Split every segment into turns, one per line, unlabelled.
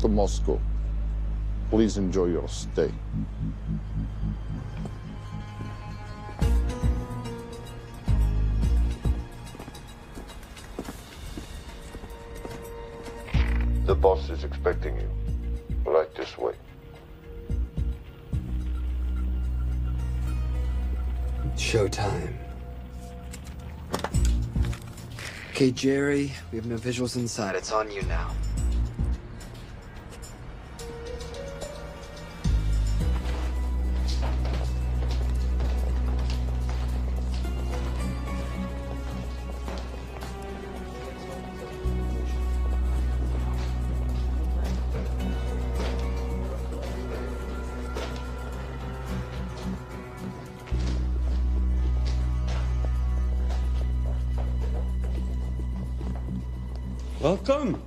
to Moscow. Please enjoy your stay.
The boss is expecting you. Right this way.
Showtime. Okay, Jerry, we have no visuals inside. It's on you now.
Welcome.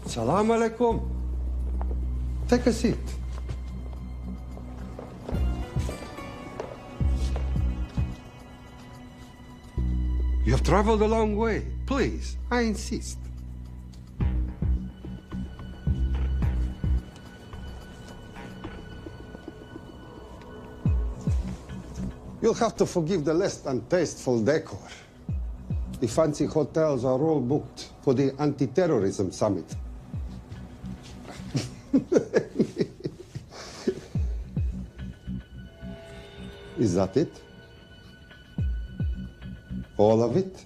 Salam alaikum. Take a seat. You have traveled a long way. Please, I insist. You'll have to forgive the less than tasteful decor. The fancy hotels are all booked for the anti-terrorism summit. Is that it? All of it?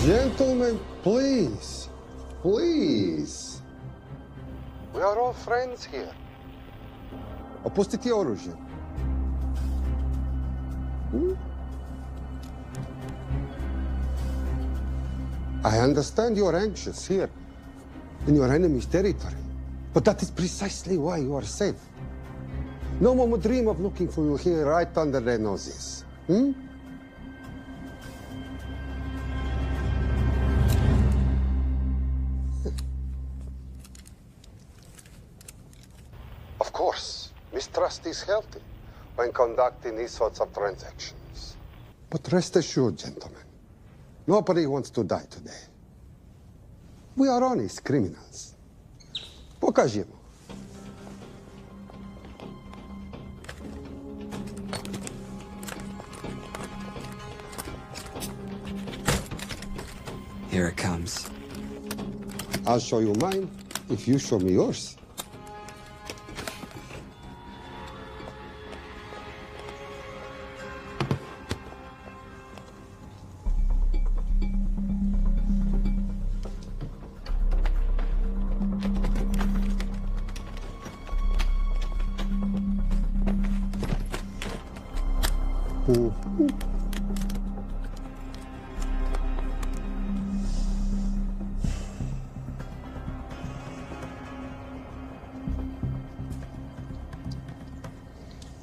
Gentlemen, please, please. We are all friends here. Опустите оружие. I understand you're anxious here in your enemy's territory, but that is precisely why you are safe. No one would dream of looking for you here right under their noses. Of course, mistrust is healthy when conducting these sorts of transactions. But rest assured, gentlemen, nobody wants to die today. We are honest criminals. Покажемо.
Here it comes.
I'll show you mine if you show me yours.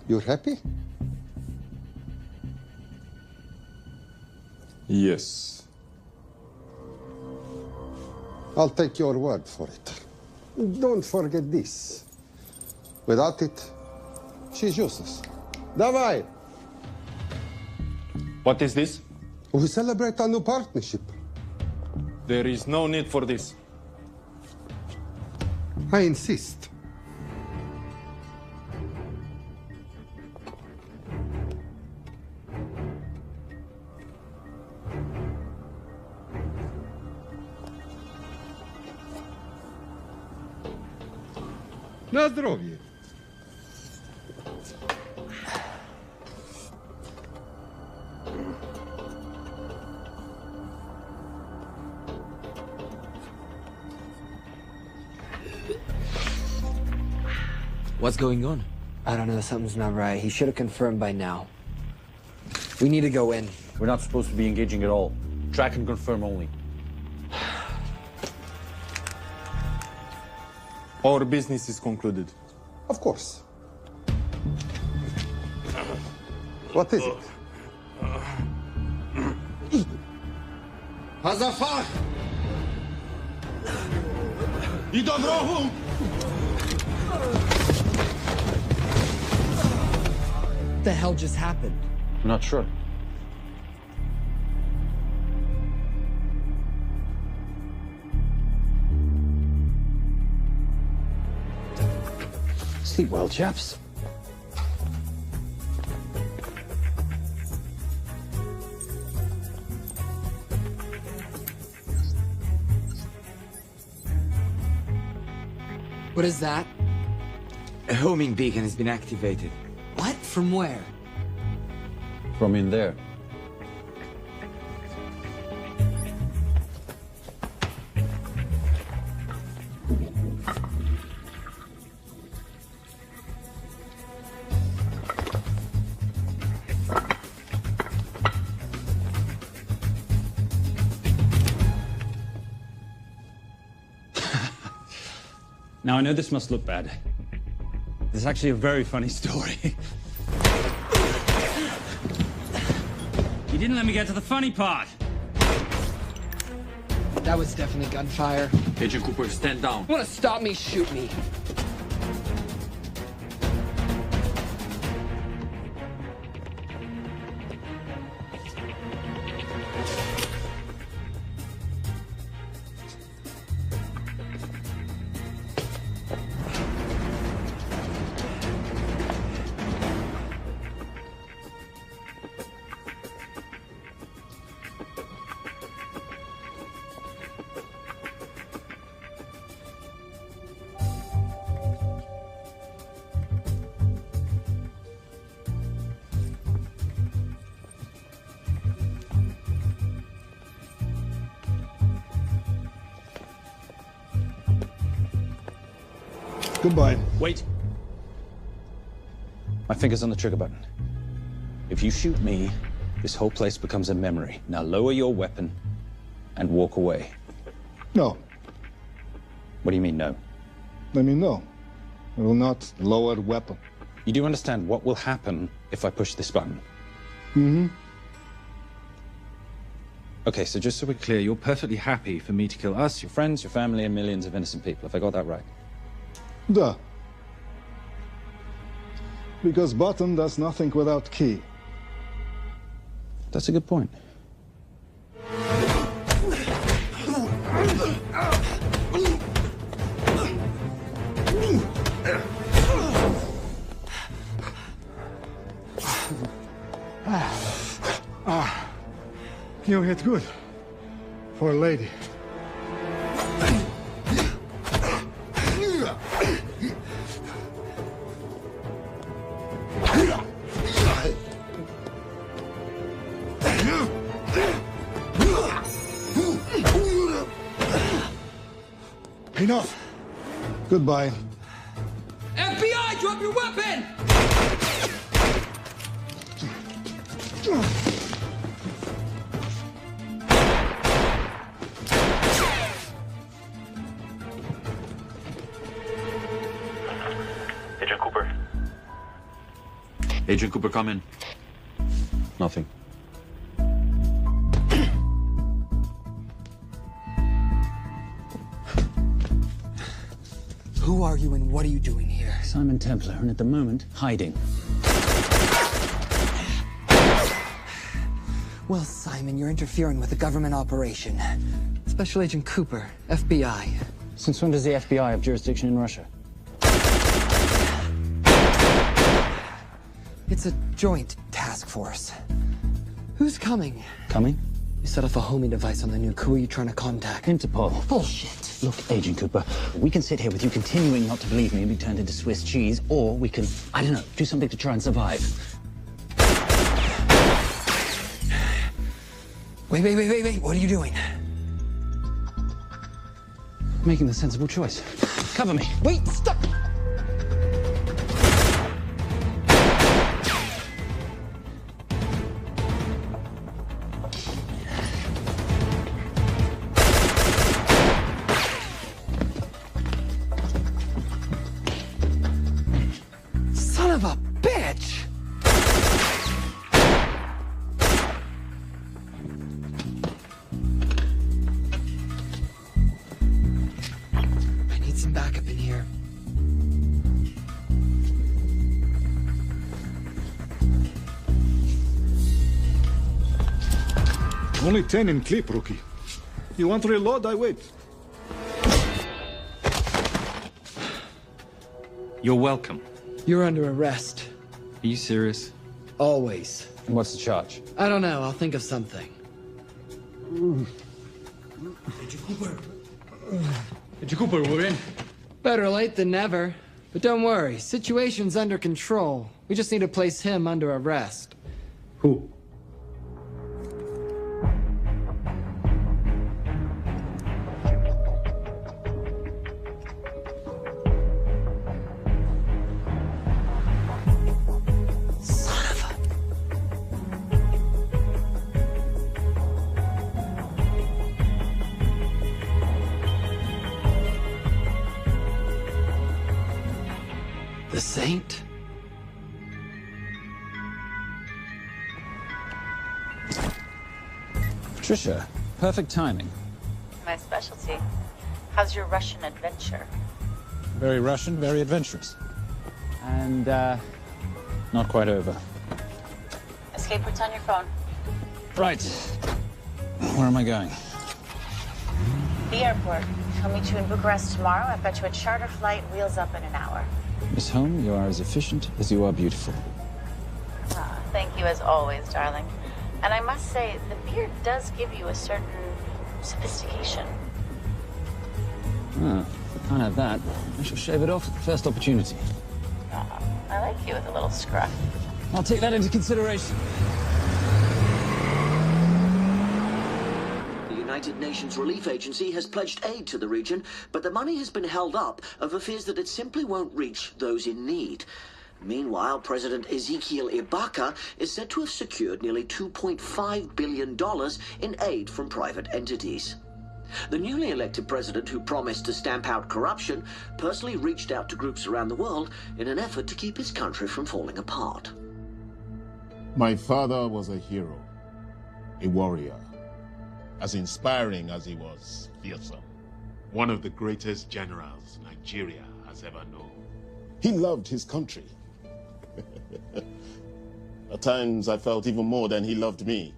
You're happy?
Yes.
I'll take your word for it. Don't forget this. Without it, she's useless. Давай!
What is this?
We celebrate our new partnership.
There is no need for this.
I insist. На здоровье.
What's going on? I don't know, something's not right. He should have confirmed by now. We need to go in.
We're not supposed to be engaging at all. Track and confirm only.
Our business is concluded.
Of course. What is it?
Hazafar! I dorogu!
What the hell just happened?
I'm not sure. Sleep well, chaps.
What is that?
A homing beacon has been activated.
What? From where?
From in there. Now, I know this must look bad. This is actually a very funny story. You didn't let me get to the funny part.
That was definitely gunfire.
Agent Cooper, stand down.
You wanna stop me, shoot me.
Goodbye.
Wait. My finger's on the trigger button. If you shoot me, this whole place becomes a memory. Now lower your weapon and walk away.
No.
What do you mean, no?
I mean, no. I will not lower weapon.
You do understand what will happen if I push this button?
Mm-hmm.
Okay, so just so we're clear, you're perfectly happy for me to kill us, your friends, your family, and millions of innocent people. Have I got that right?
Duh. Because button does nothing without key.
That's a good point.
You hit good. For a lady. Enough. Goodbye.
FBI, drop your weapon!
Agent Cooper.
Agent Cooper, come in.
Nothing.
Who are you and what are you doing here?
Simon Templar, and at the moment, hiding.
Well, Simon, you're interfering with a government operation. Special Agent Cooper, FBI.
Since when does the FBI have jurisdiction in Russia?
It's a joint task force. Who's coming?
Coming?
You set off a homing device on the nuke. Who are you trying to contact?
Interpol.
Bullshit.
Look, Agent Cooper, we can sit here with you continuing not to believe me and be turned into Swiss cheese, or we can, I don't know, do something to try and survive.
Wait. What are you doing?
Making the sensible choice. Cover me.
Wait, stop! Son of a bitch! I need some backup in here.
Only 10 in clip, rookie. You want to reload? I wait.
You're welcome.
You're under arrest.
Are you serious?
Always.
And what's the charge?
I don't know. I'll think of something.
Cooper, we're in.
Better late than never. But don't worry. Situation's under control. We just need to place him under arrest.
Who?
The Saint?
Patricia, perfect timing.
My specialty. How's your Russian adventure?
Very Russian, very adventurous. And, not quite over.
Escape routes on your phone.
Right. Where am I going?
The airport. I'll meet you in Bucharest tomorrow. I've got you a charter flight, wheels up in an hour.
Miss Holm, you are as efficient as you are beautiful.
Ah, thank you as always, darling. And I must say, the beard does give you a certain sophistication.
Ah, if I can't have that, I shall shave it off at the first opportunity.
Ah, I like you with a little scruff.
I'll take that into consideration.
The United Nations Relief Agency has pledged aid to the region, but the money has been held up over fears that it simply won't reach those in need. Meanwhile, President Ezekiel Ibaka is said to have secured nearly $2.5 billion in aid from private entities. The newly elected president, who promised to stamp out corruption, personally reached out to groups around the world in an effort to keep his country from falling apart.
My father was a hero, a warrior, as inspiring as he was fearsome.
One of the greatest generals Nigeria has ever known.
He loved his country. At times, I felt even more than he loved me.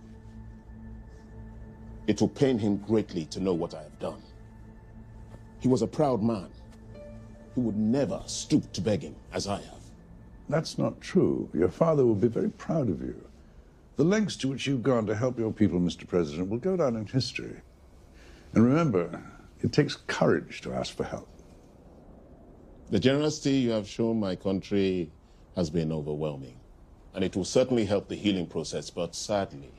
It will pain him greatly to know what I have done. He was a proud man who would never stoop to begging as I have.
That's not true. Your father will be very proud of you. The lengths to which you've gone to help your people, Mr. President, will go down in history. And remember, it takes courage to ask for help.
The generosity you have shown my country has been overwhelming, and it will certainly help the healing process, but sadly,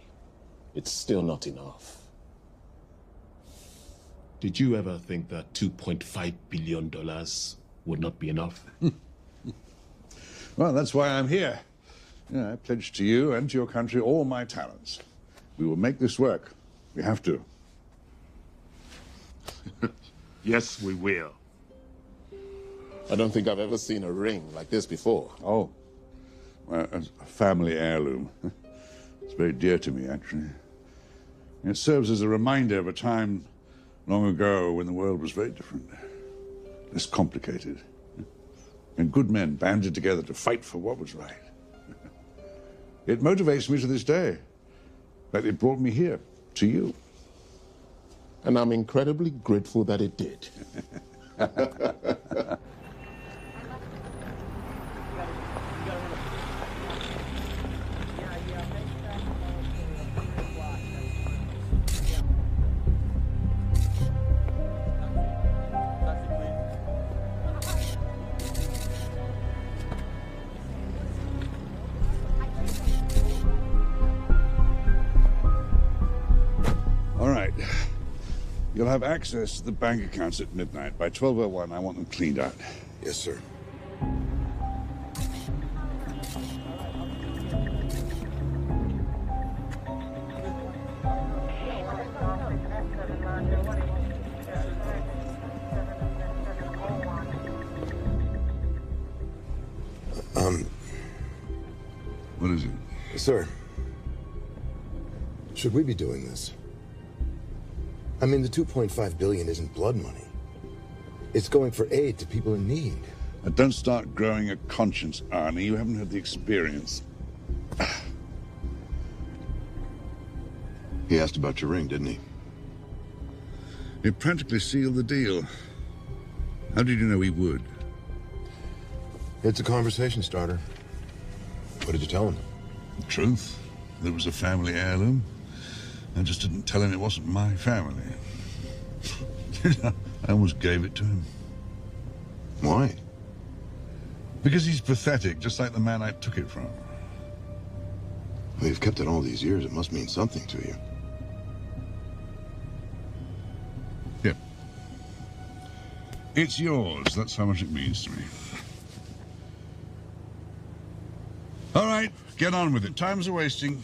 it's still not enough.
Did you ever think that $2.5 billion would not be enough?
Well, that's why I'm here. I pledge to you and to your country all my talents. We will make this work. We have to.
Yes, we will.
I don't think I've ever seen a ring like this before.
Oh, well, a family heirloom. It's very dear to me, actually. It serves as a reminder of a time long ago when the world was very different, less complicated, and good men banded together to fight for what was right. It motivates me to this day, that it brought me here, to you.
And I'm incredibly grateful that it did.
You'll have access to the bank accounts at midnight. By 12:01, I want them cleaned out.
Yes, sir.
What is it?
Sir, should we be doing this? I mean, the $2.5 billion isn't blood money. It's going for aid to people in need.
Don't start growing a conscience, Arnie. You haven't had the experience.
He asked about your ring, didn't he?
It practically sealed the deal. How did you know he would?
It's a conversation starter. What did you tell him?
The truth. That it was a family heirloom. I just didn't tell him it wasn't my family. I almost gave it to him.
Why?
Because he's pathetic, just like the man I took it from.
Well, you've kept it all these years. It must mean something to you.
Yep. It's yours. That's how much it means to me. All right, get on with it. Time's a wasting.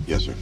Yes, sir.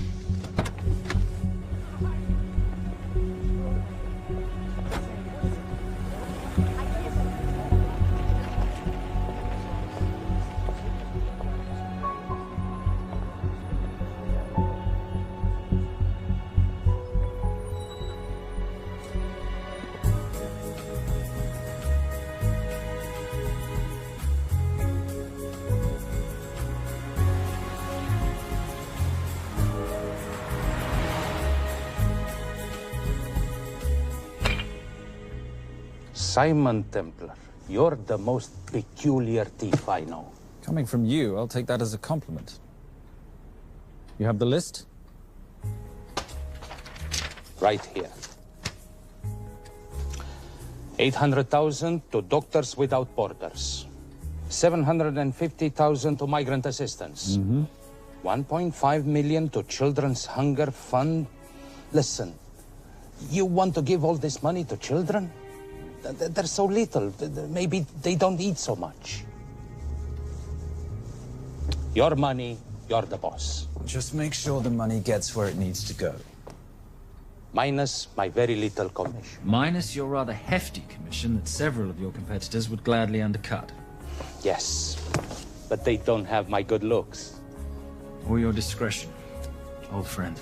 Simon Templar, you're the most peculiar thief I know.
Coming from you, I'll take that as a compliment. You have the list?
Right here. 800,000 to Doctors Without Borders. 750,000 to migrant assistance. 1.5 million to Children's Hunger Fund. Listen, you want to give all this money to children? They're so little. Maybe they don't eat so much. Your money, you're the boss.
Just make sure the money gets where it needs to go.
Minus my very little commission.
Minus your rather hefty commission that several of your competitors would gladly undercut.
Yes, but they don't have my good looks.
Or your discretion, old friend.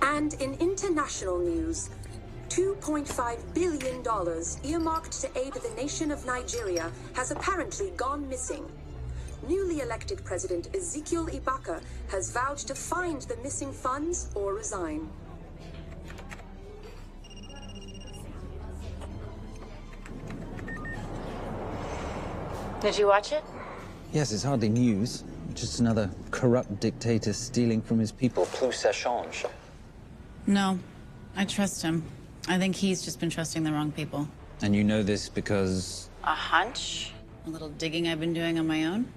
And in international news, $2.5 billion earmarked to aid the nation of Nigeria has apparently gone missing. Newly elected President Ezekiel Ibaka has vowed to find the missing funds or resign.
Did you watch it?
Yes, it's hardly news. Just another corrupt dictator stealing from his people. Plus ça change.
No, I trust him. I think he's just been trusting the wrong people.
And you know this because...
A hunch? A little digging I've been doing on my own?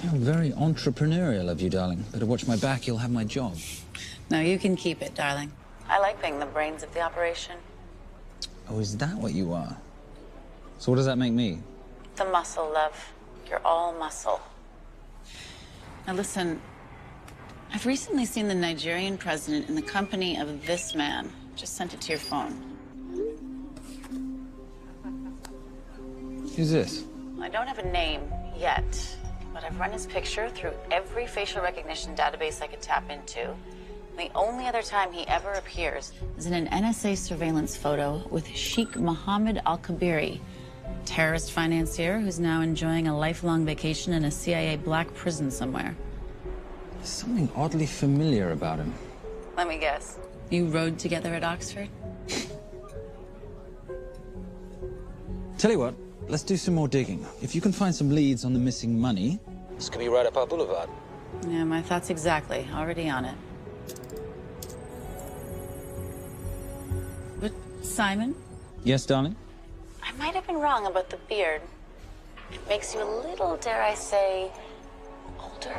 You're very entrepreneurial of you, darling. Better watch my back, you'll have my job.
No, you can keep it, darling.
I like being the brains of the operation.
Oh, is that what you are? So what does that make me?
The muscle, love. You're all muscle.
Now listen, I've recently seen the Nigerian president in the company of this man. Just sent it to your phone.
Who's this?
I don't have a name yet, but I've run his picture through every facial recognition database I could tap into. The only other time he ever appears
is in an NSA surveillance photo with Sheikh Mohammed Al-Kabiri, terrorist financier who's now enjoying a lifelong vacation in a CIA black prison somewhere.
There's something oddly familiar about him.
Let me guess.
You rode together at Oxford?
Tell you what, let's do some more digging. If you can find some leads on the missing money, this could be right up our boulevard.
Yeah, my thoughts exactly. Already on it. Simon?
Yes, darling?
I might have been wrong about the beard. It makes you a little, dare I say, older.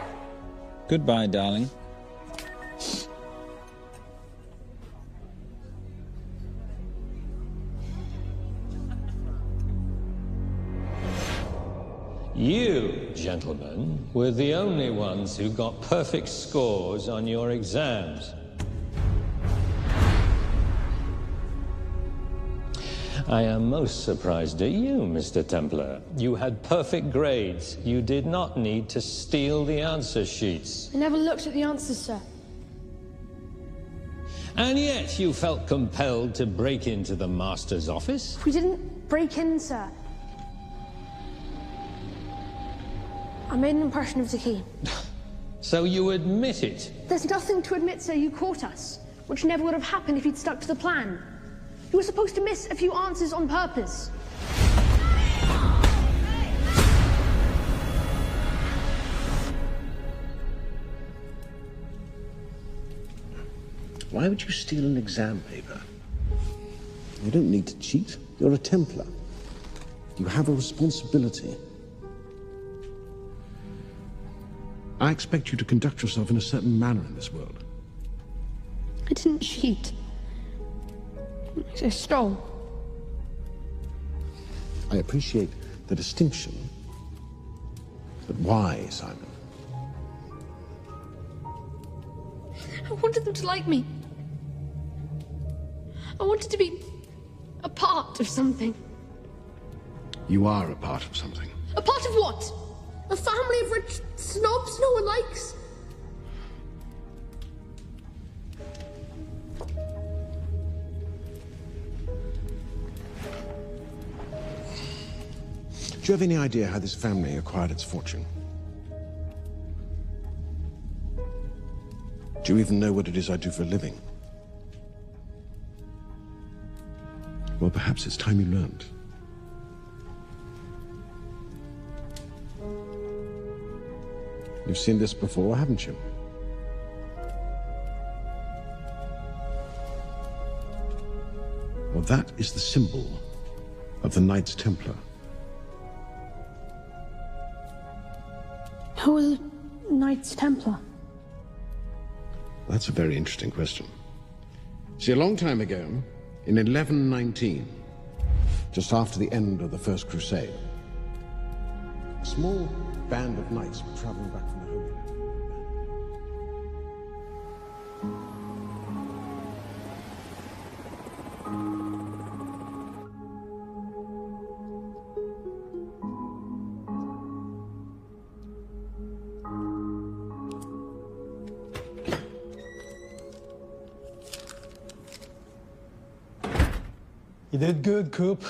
Goodbye, darling.
You, gentlemen, were the only ones who got perfect scores on your exams. I am most surprised at you, Mr. Templar. You had perfect grades. You did not need to steal the answer sheets.
I never looked at the answers, sir.
And yet you felt compelled to break into the master's office?
We didn't break in, sir. I made an impression of the key.
So you admit it?
There's nothing to admit, sir. You caught us, which never would have happened if you'd stuck to the plan. You were supposed to miss a few answers on purpose.
Why would you steal an exam paper? You don't need to cheat. You're a Templar. You have a responsibility. I expect you to conduct yourself in a certain manner in this world.
I didn't cheat. I stole.
I appreciate the distinction. But why, Simon?
I wanted them to like me. I wanted to be a part of something.
You are a part of something.
A part of what? A family of rich snobs no one likes?
Do you have any idea how this family acquired its fortune? Do you even know what it is I do for a living? Well, perhaps it's time you learned. You've seen this before, haven't you? Well, that is the symbol of the Knights Templar.
Who are the Knights Templar?
That's a very interesting question. See, a long time ago, in 1119, just after the end of the First Crusade, a small band of knights were traveling back from the Holy Land.
You did good, Coop.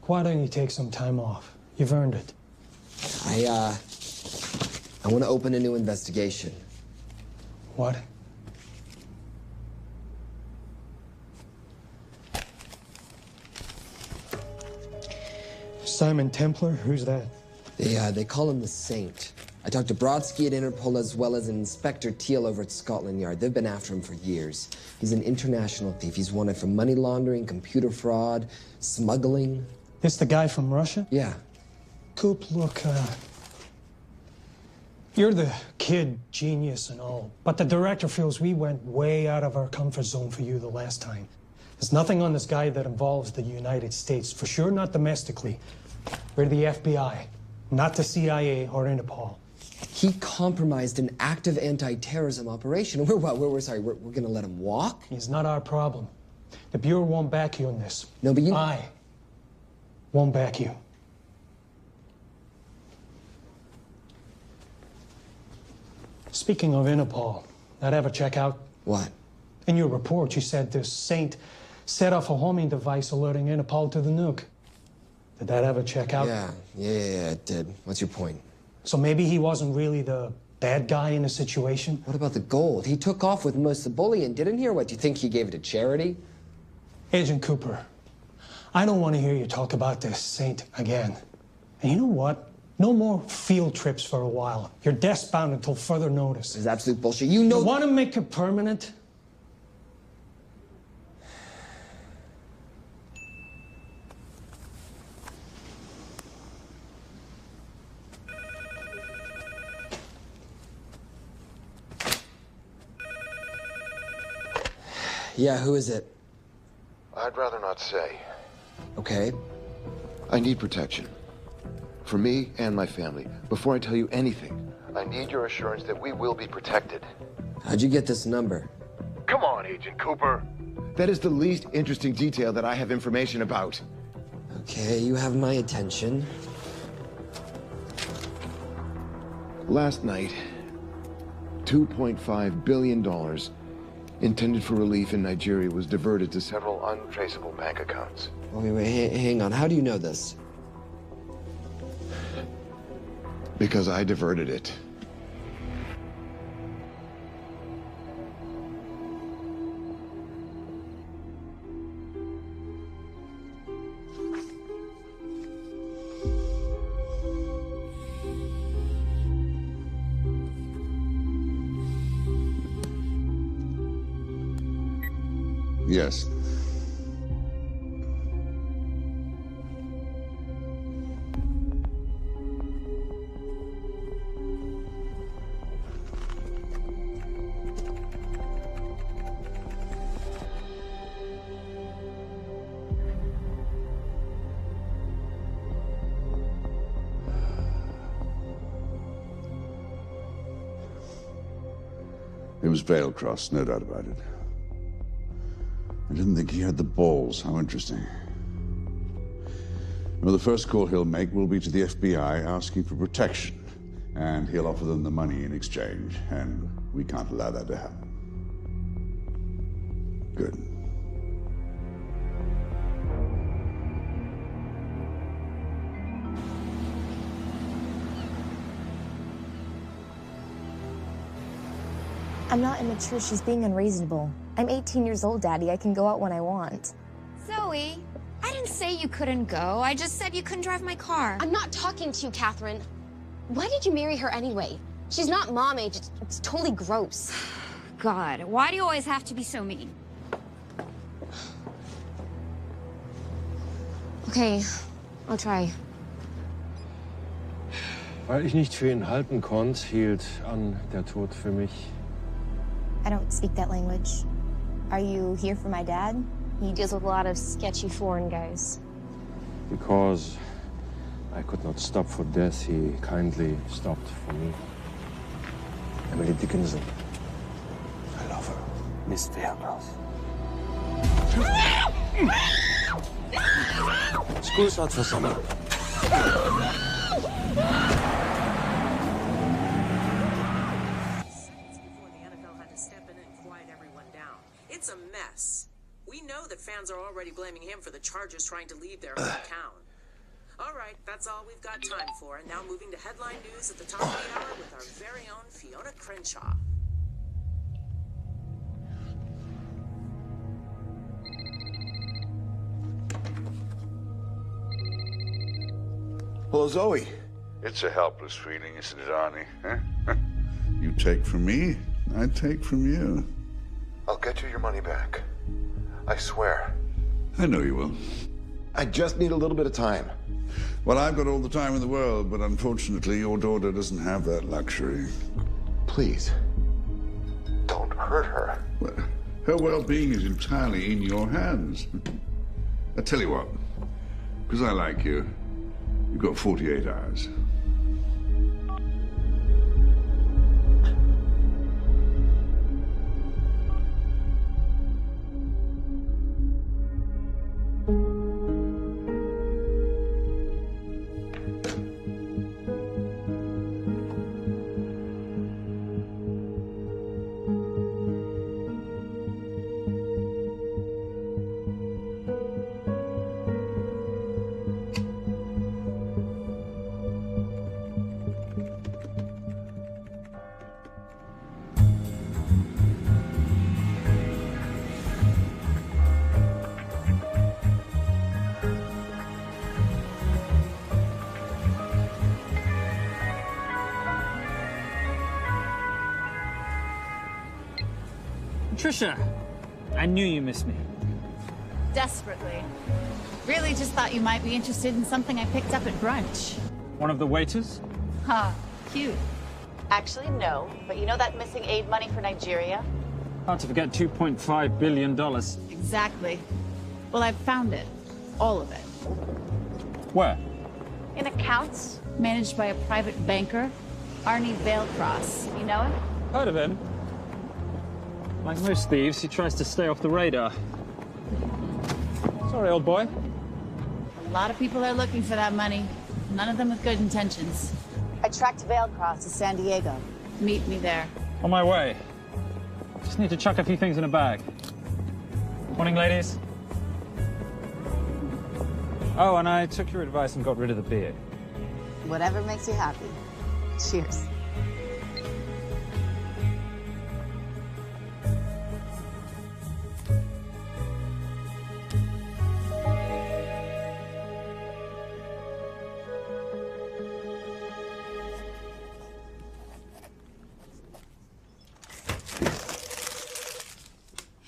Why don't you take some time off? You've earned it.
I want to open a new investigation.
What? Simon Templar? Who's that?
They call him the Saint. I talked to Brodsky at Interpol as well as Inspector Teal over at Scotland Yard. They've been after him for years. He's an international thief. He's wanted for money laundering, computer fraud, smuggling.
This the guy from Russia?
Yeah.
Coop, look, you're the kid genius and all, but the director feels we went way out of our comfort zone for you the last time. There's nothing on this guy that involves the United States, for sure not domestically. We're the FBI, not the CIA or Interpol.
He compromised an active anti-terrorism operation. We're gonna let him walk?
It's not our problem. The Bureau won't back you on this.
No, but
I won't back you. Speaking of Interpol, that ever check out?
What?
In your report, you said this Saint set off a homing device alerting Interpol to the nuke. Did that ever check out?
Yeah, it did. What's your point?
So maybe he wasn't really the bad guy in the situation?
What about the gold? He took off with most of the bullion, didn't he? Or what, do you think he gave it to charity?
Agent Cooper, I don't want to hear you talk about this Saint again. And you know what? No more field trips for a while. You're desk-bound until further notice.
This is absolute bullshit. You know...
You want to make it permanent?
Yeah, who is it?
I'd rather not say.
Okay.
I need protection. For me and my family. Before I tell you anything, I need your assurance that we will be protected.
How'd you get this number?
Come on, Agent Cooper. That is the least interesting detail that I have information about.
Okay, you have my attention.
Last night, $2.5 billion intended for relief in Nigeria was diverted to several untraceable bank accounts.
Wait, hang on. How do you know this?
Because I diverted it.
Yes. It was veil crossed, no doubt about it. I didn't think he had the balls. How interesting. Well, the first call he'll make will be to the FBI asking for protection. And he'll offer them the money in exchange. And we can't allow that to happen. Good.
I'm not immature. She's being unreasonable. I'm 18 years old, Daddy. I can go out when I want.
Zoe, I didn't say you couldn't go. I just said you couldn't drive my car.
I'm not talking to you, Catherine. Why did you marry her anyway? She's not mom age. It's totally gross.
God, why do you always have to be so mean?
Okay, I'll try.
Weil ich nicht für ihn halten konnte, hielt an der Tod für mich.
I don't speak that language. Are you here for my dad?
He deals with a lot of sketchy foreign guys.
Because I could not stop for death, he kindly stopped for me. Emily Dickinson. I love her. Miss Fairmouth. School's out for summer.
It's a mess. We know that fans are already blaming him for the Chargers trying to leave their hometown. All right, that's all we've got time for. And now moving to headline news at the top of the hour with our very own Fiona Crenshaw.
Hello, Zoe.
It's a helpless feeling, isn't it, Arnie? Huh? You take from me, I take from you.
I'll get you your money back. I swear.
I know you will.
I just need a little bit of time.
Well, I've got all the time in the world, but unfortunately, your daughter doesn't have that luxury.
Please, don't hurt her.
Well, her well-being is entirely in your hands. I tell you what, because I like you, you've got 48 hours.
Trisha, I knew you missed me.
Desperately. Really just thought you might be interested in something I picked up at brunch.
One of the waiters?
Huh, cute. Actually, no. But you know that missing aid money for Nigeria?
Hard to forget $2.5 billion.
Exactly. Well, I've found it. All of it.
Where?
In accounts managed by a private banker, Arnie Veilcross. You know him?
Heard of him. Like most thieves, he tries to stay off the radar. Sorry, old boy.
A lot of people are looking for that money. None of them with good intentions. I tracked Veilcross to San Diego. Meet me there.
On my way. Just need to chuck a few things in a bag. Morning, ladies. Oh, and I took your advice and got rid of the beer.
Whatever makes you happy. Cheers.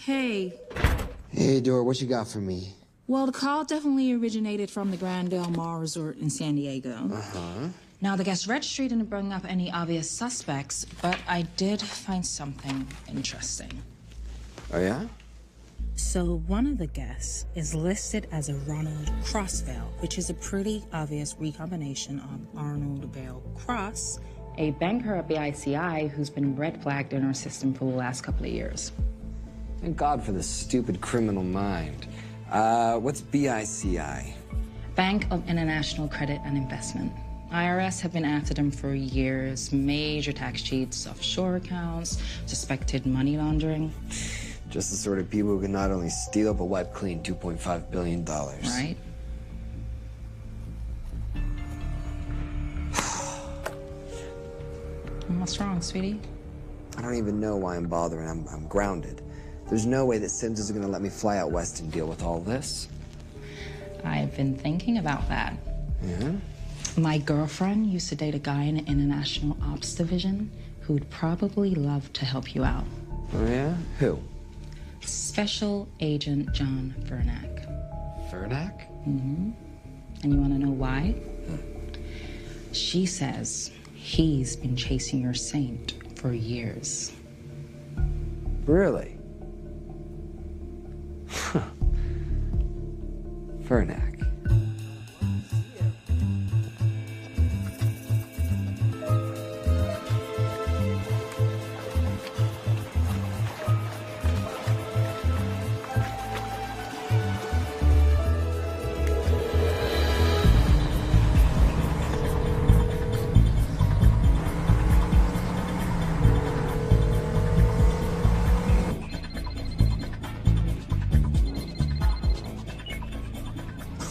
Hey.
Hey, Dora, what you got for me?
Well, the call definitely originated from the Grand Del Mar Resort in San Diego.
Uh-huh.
Now, the guest registry didn't bring up any obvious suspects, but I did find something interesting.
Oh, yeah?
So one of the guests is listed as a Ronald Crossvale, which is a pretty obvious recombination of Arnold Vale Cross, a banker at BICI who's been red flagged in our system for the last couple of years.
Thank God for the stupid criminal mind. What's BICI?
Bank of International Credit and Investment. IRS have been after them for years. Major tax cheats, offshore accounts, suspected money laundering.
Just the sort of people who can not only steal but wipe clean $2.5 billion.
Right? What's wrong, sweetie?
I don't even know why I'm bothering. I'm grounded. There's no way that Sims is going to let me fly out west and deal with all this.
I've been thinking about that.
Yeah?
My girlfriend used to date a guy in the International Ops Division who'd probably love to help you out.
Oh, yeah? Who?
Special Agent John Vernack.
Vernack?
Mm-hmm. And you want to know why? She says he's been chasing your saint for years.
Really? Huh. Vernack.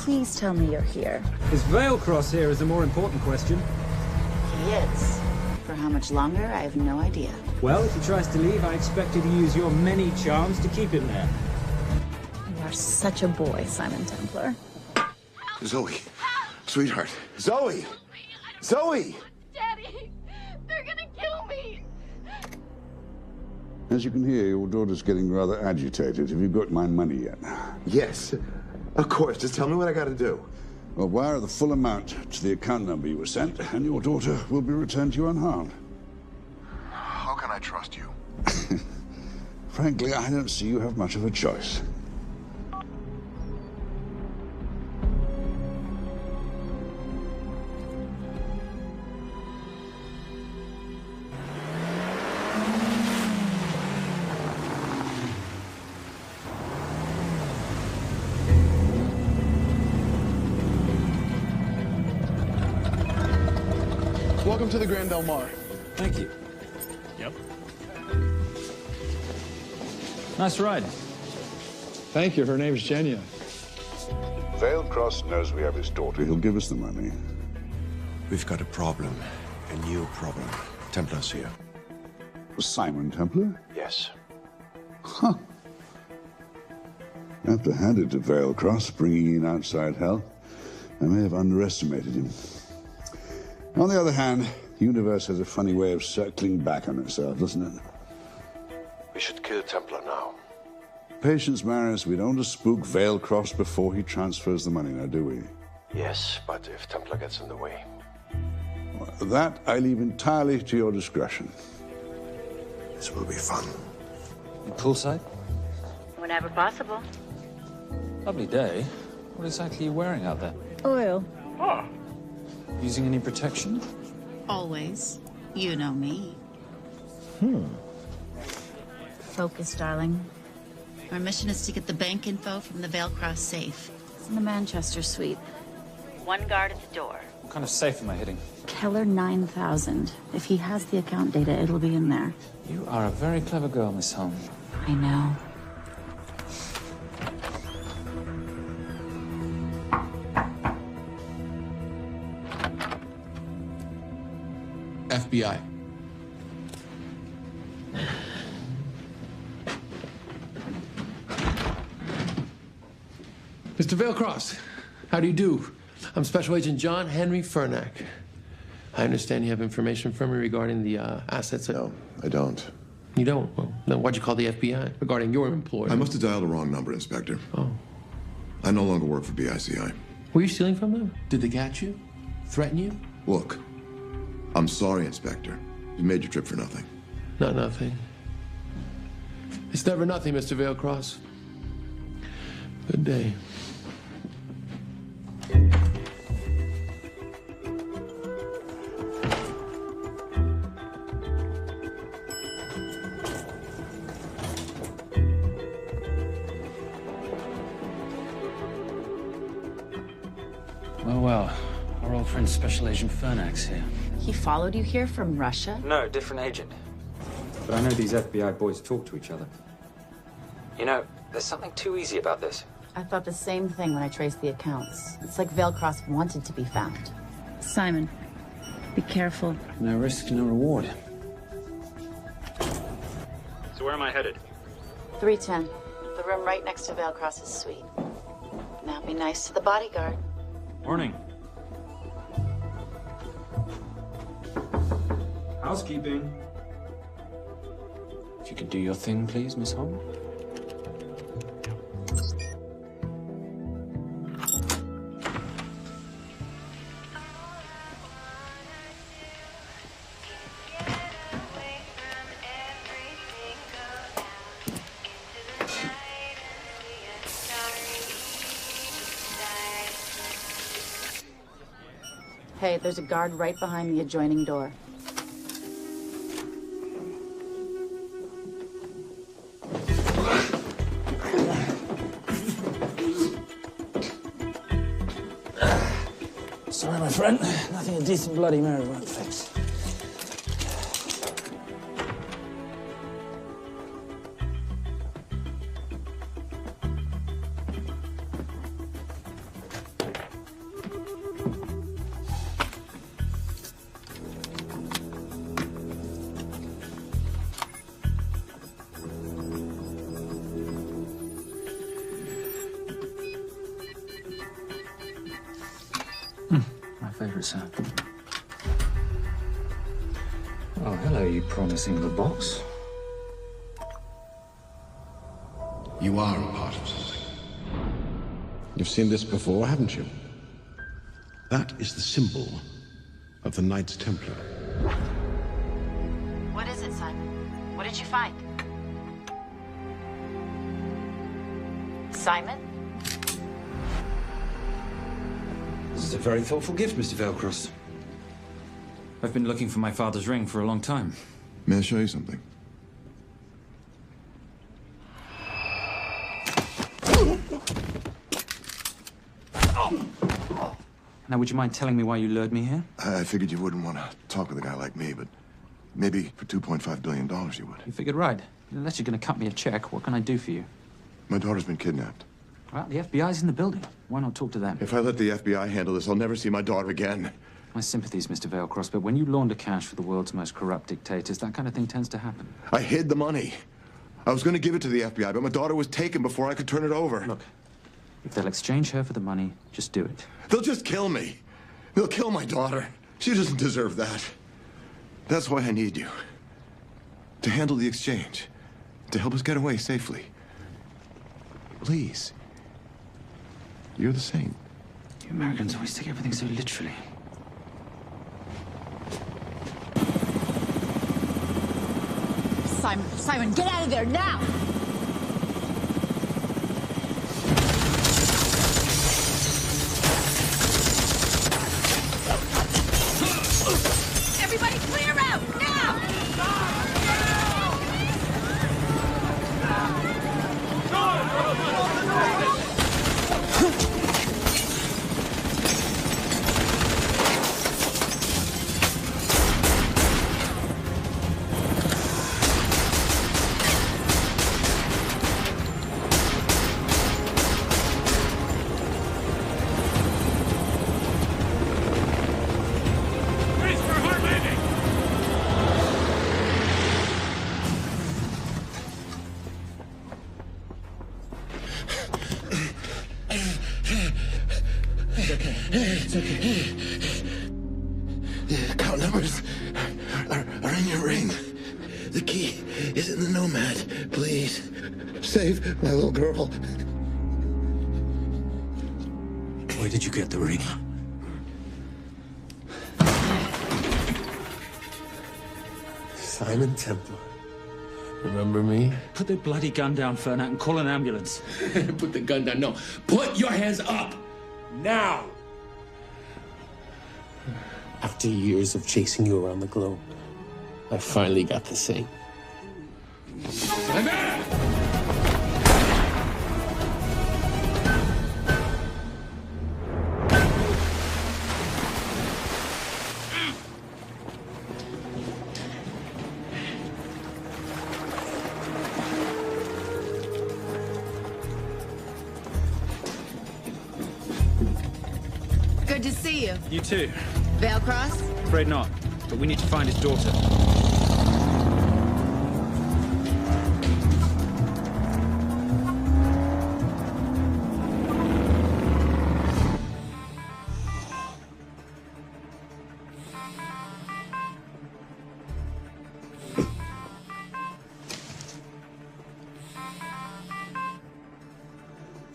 Please tell me you're here.
Is Veilcross here is the more important question.
He is. For how much longer, I have no idea.
Well, if he tries to leave, I expect you to use your many charms to keep him there.
You are such a boy, Simon Templar.
Zoe. Sweetheart. Zoe! Zoe!
Daddy, they're gonna kill me.
As you can hear, your daughter's getting rather agitated. Have you got my money yet?
Yes. Of course. Just tell me what I gotta do.
Well, wire the full amount to the account number you were sent, and your daughter will be returned to you unharmed.
How can I trust you?
Frankly, I don't see you have much of a choice.
Welcome to the Grand Del Mar.
Thank you. Yep. Nice ride.
Thank you. Her name's Genya.
Veilcross knows we have his daughter. He'll give us the money.
We've got a problem. A new problem. Templar's here.
Simon Templar?
Yes.
Huh. I have to hand it to Veilcross, bringing in outside help. I may have underestimated him. On the other hand, the universe has a funny way of circling back on itself, doesn't it?
We should kill Templar now.
Patience, Maris. We don't want to spook Veilcross before he transfers the money, now, do we?
Yes, but if Templar gets in the way.
That I leave entirely to your discretion.
This will be fun.
You poolside?
Whenever possible.
Lovely day. What exactly are you wearing out there?
Oil.
Using any protection?
Always. You know me. Focus, darling. Our mission is to get the bank info from the Veilcross safe. It's in the Manchester suite. One guard at the door.
What kind of safe am I hitting?
Keller 9000. If he has the account data, it'll be in there.
You are a very clever girl, Miss Holm.
I know.
FBI.
Mr. Veilcross, how do you do? I'm Special Agent John Henry Fernack. I understand you have information from me regarding the assets.
No, I don't.
You don't? Well, then why'd you call the FBI regarding your employer?
I must have dialed the wrong number, Inspector.
Oh.
I no longer work for BICI.
Were you stealing from them? Did they catch you? Threaten you?
Look, I'm sorry, Inspector. You made your trip for nothing.
Not nothing. It's never nothing, Mr. Veilcross. Good day.
Well, our old friend Special Agent Fernack's here.
He followed you here from Russia?
No, different agent. But I know these FBI boys talk to each other. You know, there's something too easy about this.
I thought the same thing when I traced the accounts. It's like Veilcross wanted to be found. Simon, be careful.
No risk, no reward.
So where am I headed?
310. The room right next to Veilcross's suite. Now be nice to the bodyguard.
Morning. Housekeeping.
If you could do your thing, please, Miss Holm.
Hey, there's a guard right behind the adjoining door.
Sorry, my friend. Nothing a decent Bloody Mary won't fix. Favorite sound. Oh, hello, you promising little box.
You are a part of something. You've seen this before, haven't you? That is the symbol of the Knights Templar.
What is it, Simon? What did you find? Simon?
This is a very thoughtful gift, Mr. Veilcross. I've been looking for my father's ring for a long time.
May I show you something?
Now, would you mind telling me why you lured me here?
I figured you wouldn't want to talk with a guy like me, but maybe for $2.5 billion you would.
You figured right. Unless you're going to cut me a check, what can I do for you?
My daughter's been kidnapped.
Well, the FBI's in the building. Why not talk to them?
If I let the FBI handle this, I'll never see my daughter again.
My sympathies, Mr. Veilcross, but when you launder cash for the world's most corrupt dictators, that kind of thing tends to happen.
I hid the money. I was going to give it to the FBI, but my daughter was taken before I could turn it over.
Look, if they'll exchange her for the money, just do it.
They'll just kill me. They'll kill my daughter. She doesn't deserve that. That's why I need you. To handle the exchange. To help us get away safely. Please. You're the same.
You Americans always take everything so literally.
Simon, get out of there now! Everybody clear out, now!
It's okay. The account numbers are in your ring. The key is in the Nomad. Please, save my little girl.
Where did you get the ring?
Simon Templar. Remember me?
Put the bloody gun down, Fernak, and call an ambulance.
Put the gun down. No. Put your hands up. Now. After years of chasing you around the globe, I finally got the thing.
Good to see you.
You too.
Veil cross?
Afraid not, but we need to find his daughter.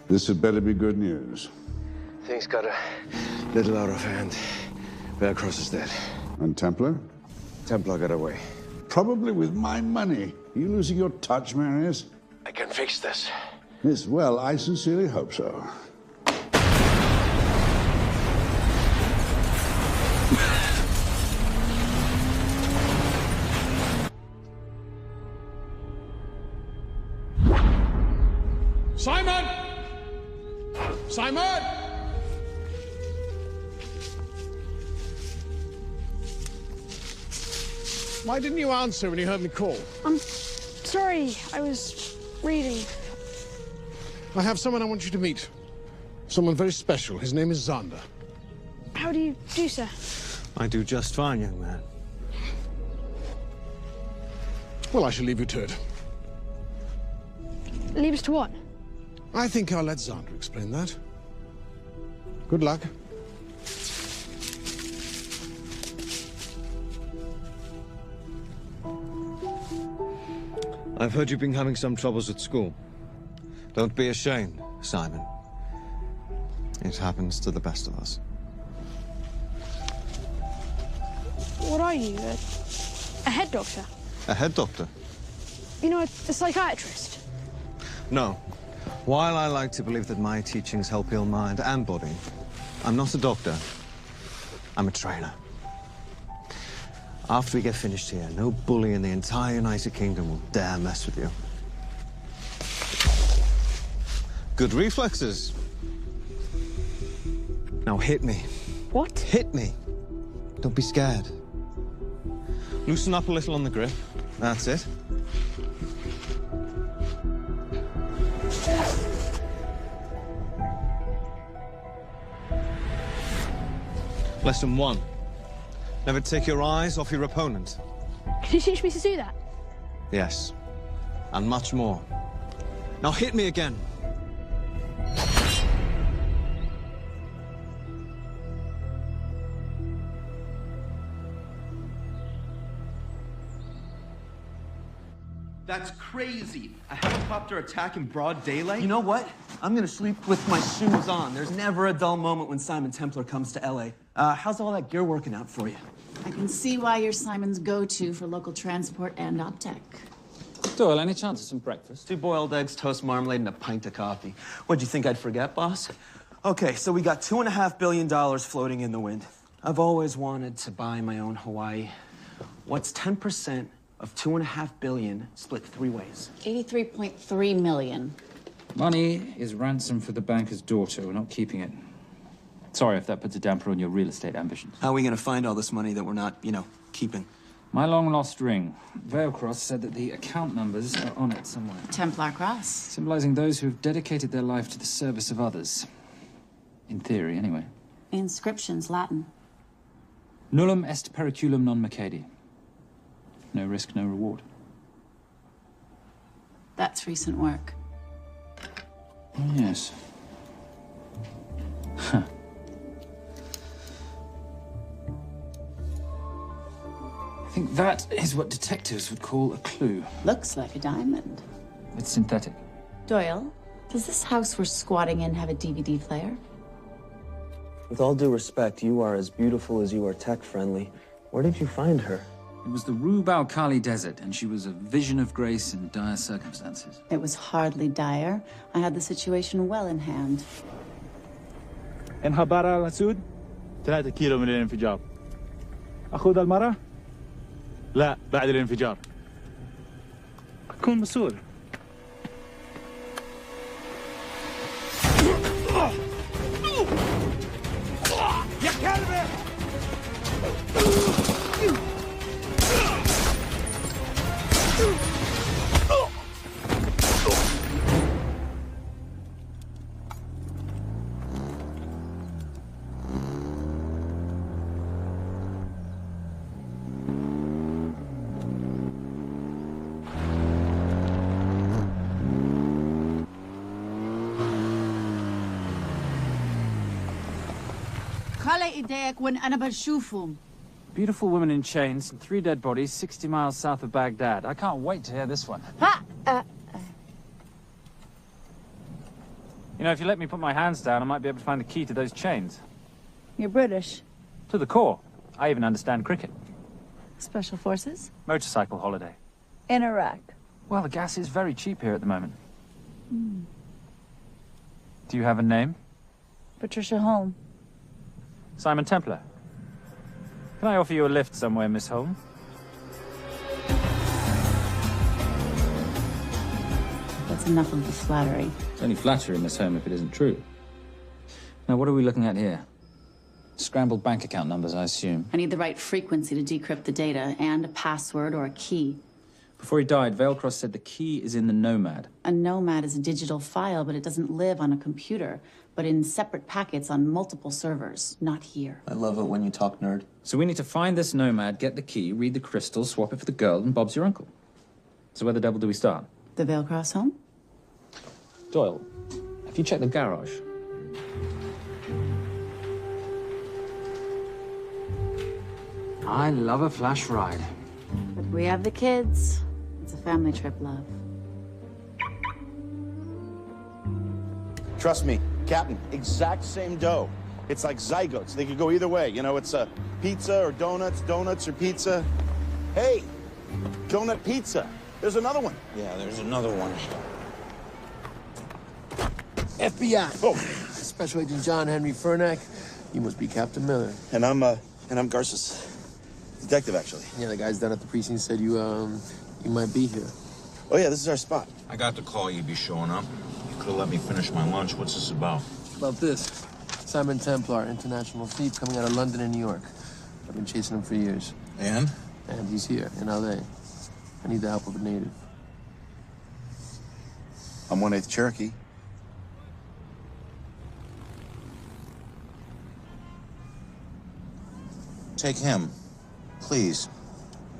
This had better be good news.
Things got a little out of hand. Bearcross is dead.
And Templar?
Templar got away.
Probably with my money. Are you losing your touch, Marius?
I can fix this.
Yes, well, I sincerely hope so.
Simon! Simon! Why didn't you answer when you heard me call?
I'm sorry, I was reading.
I have someone I want you to meet. Someone very special. His name is Zander.
How do you do, sir?
I do just fine, young man.
Well, I shall leave you to it.
Leave us to what?
I think I'll let Zander explain that. Good luck.
I've heard you've been having some troubles at school. Don't be ashamed, Simon. It happens to the best of us.
What are you, a head doctor?
A head doctor?
You know, a psychiatrist?
No. While I like to believe that my teachings help heal mind and body, I'm not a doctor. I'm a trainer. After we get finished here, no bully in the entire United Kingdom will dare mess with you. Good reflexes. Now hit me.
What?
Hit me. Don't be scared. Loosen up a little on the grip. That's it. Lesson 1. Never take your eyes off your opponent.
Can you teach me to do that?
Yes. And much more. Now hit me again.
That's crazy. A helicopter attack in broad daylight? You know what? I'm gonna sleep with my shoes on. There's never a dull moment when Simon Templar comes to LA. How's all that gear working out for you?
I can see why you're Simon's go-to for local transport and OpTech.
Doyle, any chance of some breakfast?
2 boiled eggs, toast, marmalade, and a pint of coffee. What'd you think I'd forget, boss? Okay, so we got $2.5 billion floating in the wind. I've always wanted to buy my own Hawaii. What's 10% of $2.5 billion split 3 ways?
83.3 million.
Money is ransom for the banker's daughter. We're not keeping it. Sorry if that puts a damper on your real estate ambitions.
How are we gonna find all this money that we're not, keeping?
My long-lost ring. Veilcross said that the account numbers are on it somewhere.
Templar Cross.
Symbolizing those who have dedicated their life to the service of others. In theory, anyway.
Inscription's Latin.
Nullum est periculum non mercedi. No risk, no reward.
That's recent work.
Oh, yes. Huh. I think that is what detectives would call a clue.
Looks like a diamond.
It's synthetic.
Doyle, does this house we're squatting in have a DVD player?
With all due respect, you are as beautiful as you are tech-friendly. Where did you find her?
It was the Rub al-Khali Desert, and she was a vision of grace in dire circumstances.
It was hardly dire. I had the situation well in hand.
انخبار على السود 3 كيلو من الانفجار. أخذ المرة؟ لا بعد الانفجار. أكون مسؤول. يا كلبي!
خلي ايديك وين أنا بشوفهم.
Beautiful woman in chains and 3 dead bodies 60 miles south of Baghdad. I can't wait to hear this one. You know, if you let me put my hands down, I might be able to find the key to those chains.
You're British.
To the core. I even understand cricket.
Special Forces?
Motorcycle holiday.
In Iraq.
Well, the gas is very cheap here at the moment. Do you have a name?
Patricia Holm.
Simon Templar. Can I offer you a lift somewhere, Miss Holm?
That's enough of the flattery.
It's only flattery, Miss Holm, if it isn't true. Now, what are we looking at here? Scrambled bank account numbers, I assume.
I need the right frequency to decrypt the data and a password or a key.
Before he died, Veilcross said the key is in the Nomad.
A Nomad is a digital file, but it doesn't live on a computer, but in separate packets on multiple servers, not here.
I love it when you talk nerd.
So we need to find this Nomad, get the key, read the crystal, swap it for the girl, and Bob's your uncle. So where the devil do we start?
The Veilcross home?
Doyle, have you checked the garage? I love a flash ride.
But we have the kids. It's a family trip, love.
Trust me, Captain, exact same dough. It's like zygotes. They could go either way. You know, it's a pizza or donuts, donuts or pizza. Hey, donut pizza. There's another one.
Yeah, there's another one. FBI.
Oh.
Special Agent John Henry Furnack. You must be Captain Miller.
And I'm Garces. Detective, actually.
Yeah, the guys down at the precinct said you might be here.
Oh, yeah, this is our spot.
I got the call you'd be showing up. You could have let me finish my lunch. What's this about?
About this. Simon Templar, international thief coming out of London and New York. I've been chasing him for years.
And?
And he's here, in L.A. I need the help of a native.
I'm 1/8 Cherokee.
Take him, please.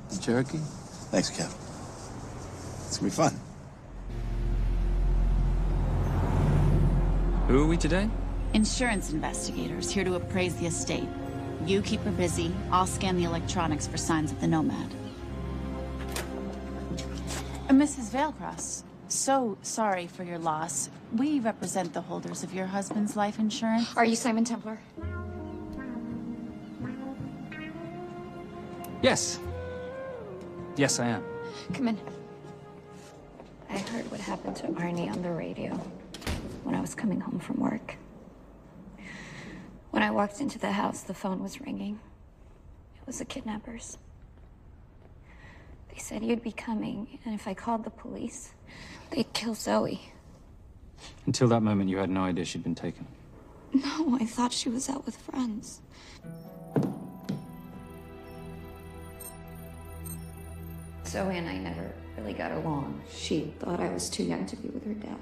The Cherokee?
Thanks, Kev. It's gonna be fun.
Who are we today?
Insurance investigators here to appraise the estate. You keep her busy. I'll scan the electronics for signs of the Nomad. Mrs. Veilcross, so sorry for your loss. We represent the holders of your husband's life insurance.
Are you Simon Templar?
Yes. Yes, I am.
Come in. I heard what happened to Arnie on the radio when I was coming home from work. When I walked into the house, the phone was ringing. It was the kidnappers. They said you'd be coming, and if I called the police, they'd kill Zoe.
Until that moment, you had no idea she'd been taken.
No, I thought she was out with friends. Zoe and I never really got along. She thought I was too young to be with her dad.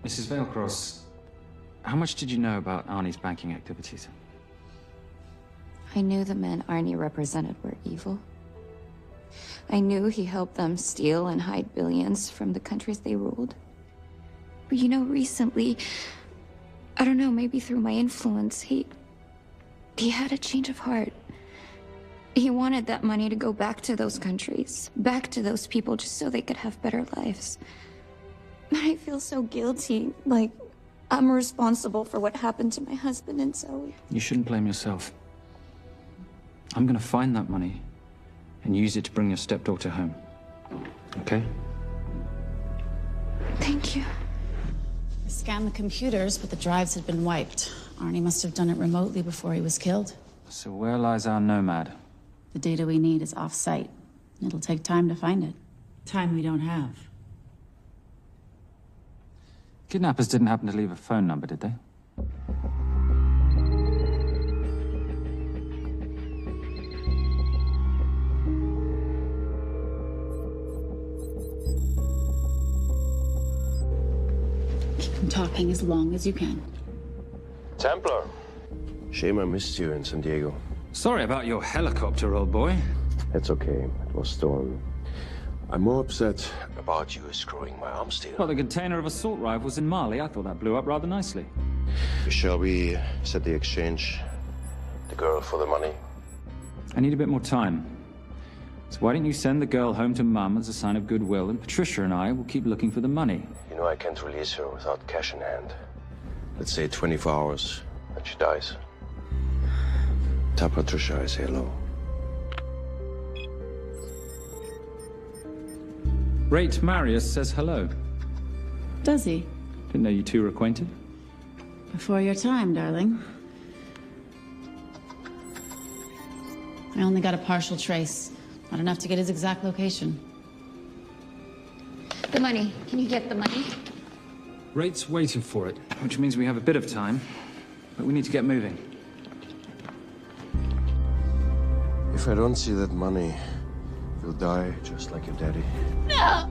Mrs. Veilcross, how much did you know about Arnie's banking activities?
I knew the men Arnie represented were evil. I knew he helped them steal and hide billions from the countries they ruled. But you know, recently, I don't know, maybe through my influence, he had a change of heart. He wanted that money to go back to those countries, back to those people, just so they could have better lives. But I feel so guilty, like I'm responsible for what happened to my husband and Zoe.
You shouldn't blame yourself. I'm gonna find that money and use it to bring your stepdaughter home. Okay?
Thank you.
I scanned the computers, but the drives had been wiped. Arnie must have done it remotely before he was killed.
So where lies our nomad?
The data we need is off-site. It'll take time to find it. Time we don't have.
Kidnappers didn't happen to leave a phone number, did they?
Keep them talking as long as you can.
Templar. Shame I missed you in San Diego.
Sorry about your helicopter, old boy.
It's okay. It was stolen. I'm more upset about you screwing my arms deal.
Well, the container of assault rifles in Mali, I thought that blew up rather nicely.
Shall we set the exchange? The girl for the money?
I need a bit more time. So why don't you send the girl home to Mum as a sign of goodwill, and Patricia and I will keep looking for the money.
You know I can't release her without cash in hand. Let's say 24 hours, and she dies. Tell Patricia I say hello.
Rate Marius says hello.
Does he?
Didn't know you two were acquainted.
Before your time, darling. I only got a partial trace. Not enough to get his exact location.
The money. Can you get the money?
Rate's waiting for it, which means we have a bit of time, but we need to get moving.
If I don't see that money, you'll die just like your daddy.
No!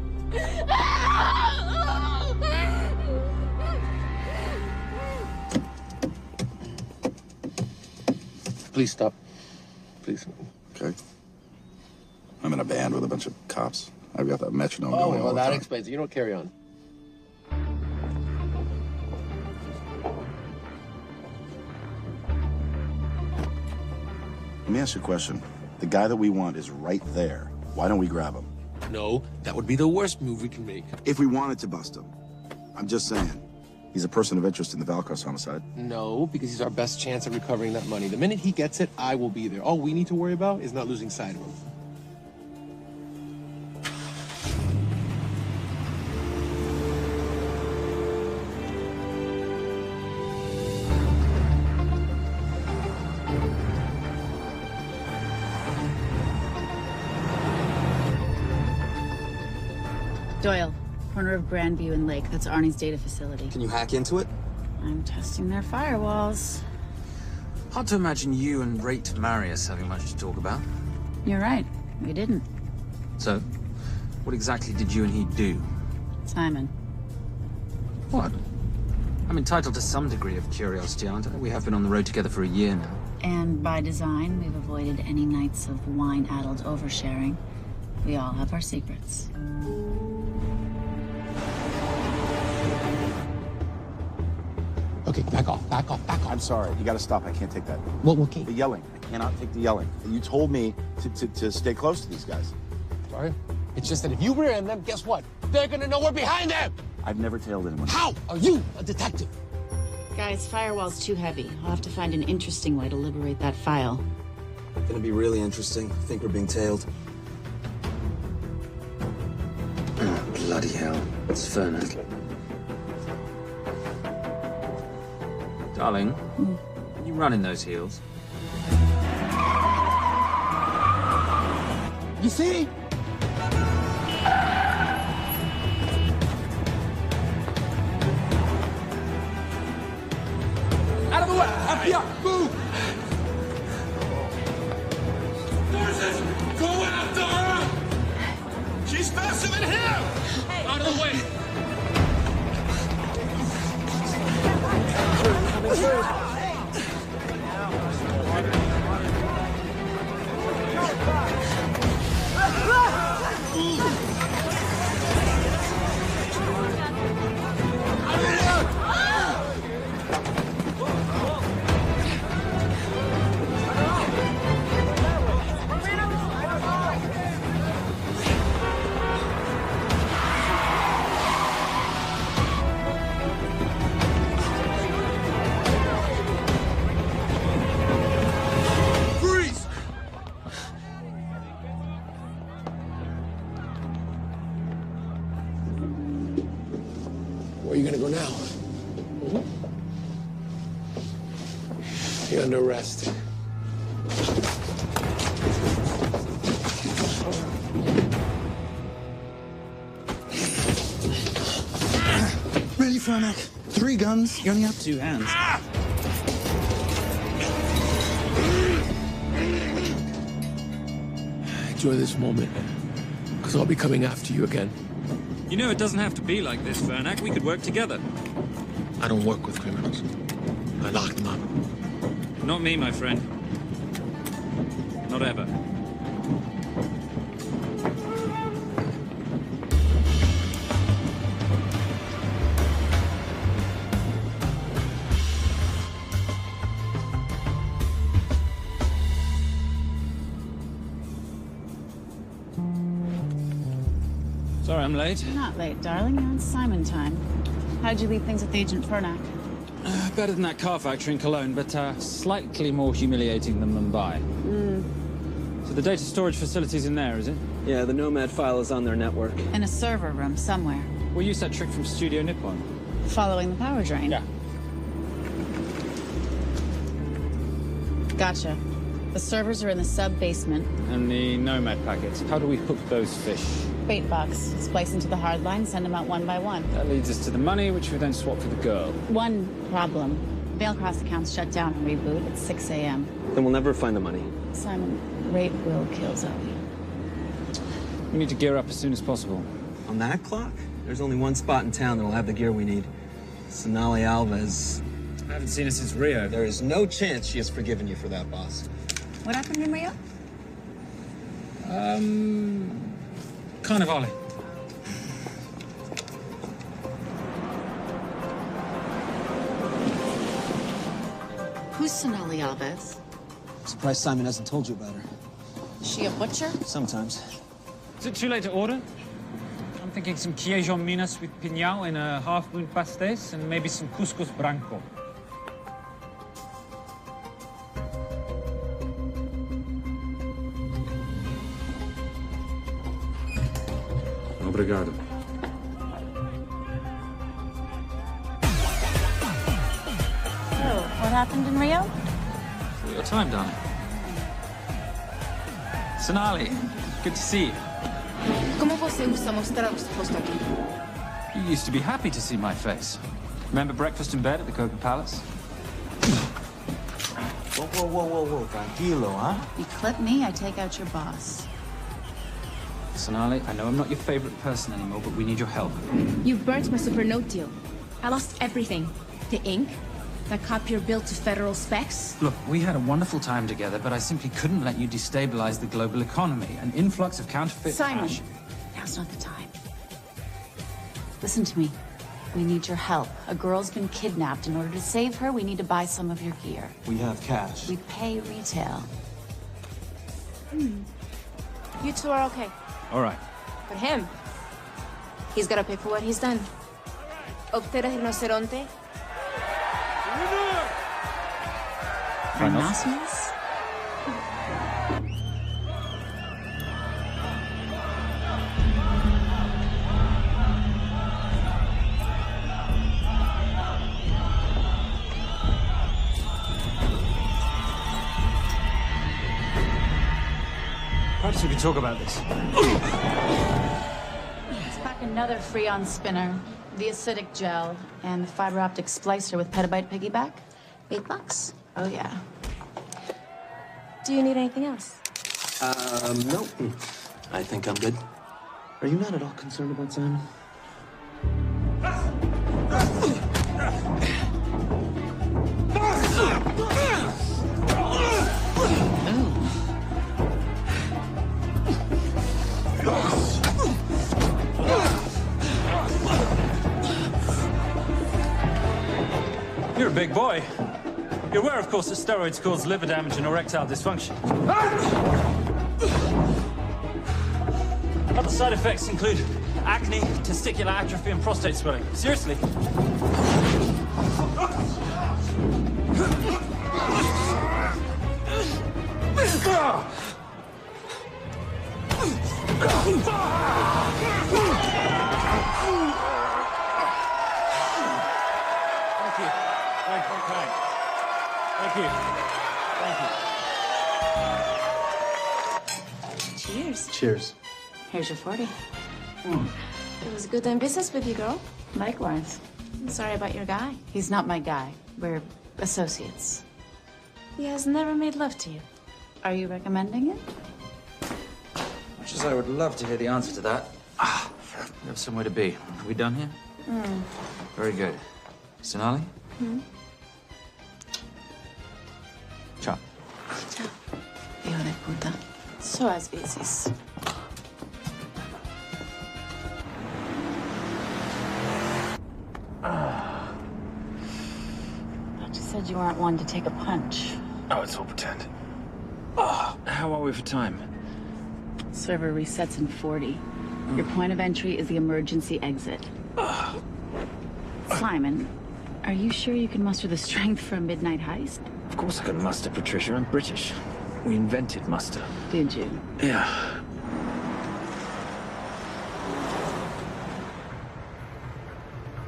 Please stop. Please. Okay. I'm in a band with a bunch of cops. I've got that metronome going all
well,
the
that
time.
explains it. You don't carry on.
Let me ask you a question. The guy that we want is right there. Why don't we grab him?
No, that would be the worst move we can make.
If we wanted to bust him. I'm just saying. He's a person of interest in the Veilcross homicide.
No, because he's our best chance at recovering that money. The minute he gets it, I will be there. All we need to worry about is not losing sight of him.
Doyle, corner of Grandview and Lake. That's Arnie's data facility.
Can you hack into it?
I'm testing their firewalls.
Hard to imagine you and Rate Marius having much to talk about.
You're right. We didn't.
So, what exactly did you and he do?
Simon.
What? I'm entitled to some degree of curiosity, aren't I? We have been on the road together for a year now.
And by design, we've avoided any nights of wine-addled oversharing. We all have our secrets.
Okay, back off, back off, back off.
I'm sorry. You gotta stop. I can't take that.
Well, okay.
The yelling. I cannot take the yelling. You told me to stay close to these guys.
Sorry? It's just that if you rear end them, guess what? They're gonna know we're behind them!
I've never tailed anyone.
How are you a detective?
Guys, firewall's too heavy. I'll have to find an interesting way to liberate that file.
Gonna be really interesting. Think we're being tailed. Bloody hell. It's Fernet. Darling, can you run in those heels?
You see? Out of the way! Up here! Move! Horses! Go after her! She's faster than him! Hey. Out of the way!
Where are you gonna go now? You're under arrest.
Really, Fernet? 3 guns? You only have 2 hands.
Enjoy this moment, because I'll be coming after you again.
You know, it doesn't have to be like this, Fernak. We could work together.
I don't work with criminals. I lock them up.
Not me, my friend. Not ever.
Sorry I'm late.
You're not late, darling. You're on Simon time. How'd you leave things with Agent Fernak?
Better than that car factory in Cologne, but slightly more humiliating than Mumbai. So the data storage facility's in there, is it?
Yeah, the Nomad file is on their network.
In a server room somewhere.
We'll use that trick from Studio Nippon.
Following the power drain?
Yeah.
Gotcha. The servers are in the sub-basement.
And the Nomad packets. How do we hook those fish?
Bait box. Splice into the hard line, send them out one by one.
That leads us to the money, which we then swap for the girl.
One problem. Mailcross accounts shut down and reboot at 6 a.m.
Then we'll never find the money.
Simon, rape will kill Zoe.
We need to gear up as soon as possible.
On that clock? There's only one spot in town that'll have the gear we need. Sonali Alves.
I haven't seen her since Rio.
There is no chance she has forgiven you for that, boss.
What happened in Rio?
Carnivale.
Who's Sonali Alves?
Surprised Simon hasn't told you about her.
Is she a butcher?
Sometimes.
Is it too late to order? I'm thinking some queijo minas with piñao in a half-moon pastéis and maybe some couscous branco.
Obrigado.
Oh, what happened in Rio?
Your time, darling. Sonali, good to see you.
¿Cómo você usa mostrar o seu rosto aqui?
You used to be happy to see my face. Remember breakfast in bed at the Coca Palace?
Whoa. Tranquilo, huh?
You clip me, I take out your boss.
Sonali, I know I'm not your favorite person anymore, but we need your help.
You burnt my super note deal. I lost everything. The ink, that copier built to federal specs.
Look, we had a wonderful time together, but I simply couldn't let you destabilize the global economy. An influx of counterfeit
Simon,
cash.
now's not the time. Listen to me. We need your help. A girl's been kidnapped. In order to save her, we need to buy some of your gear.
We have cash.
We pay retail.
You two are okay.
All right.
But him, he's gotta pay for what he's done. Optera rinoceronte.
Rhinoceros?
Perhaps we could talk about this.
Let's pack another Freon spinner, the acidic gel, and the fiber optic splicer with petabyte piggyback. $8? Oh, yeah.
Do you need anything else?
No. I think I'm good. Are you not at all concerned about Simon?
You're a big boy. You're aware, of course, that steroids cause liver damage and erectile dysfunction. Other side effects include acne, testicular atrophy, and prostate swelling. Seriously. Thank you.
Cheers.
Cheers.
Here's your 40.
It was good doing business with you, girl.
Likewise.
I'm sorry about your guy.
He's not my guy. We're associates.
He has never made love to you.
Are you recommending it?
Much as I would love to hear the answer to that. We have somewhere to be. Are we done here? Very good. Sonali? Ciao.
Ciao. Hijo de puta. So as veces. Thought you said you weren't one to take a punch.
Oh, it's all pretend. How are we for time?
Server resets in 40. Your point of entry is the emergency exit. Simon, are you sure you can muster the strength for a midnight heist?
Of course I can muster, Patricia. I'm British. We invented muster.
Did you?
Yeah.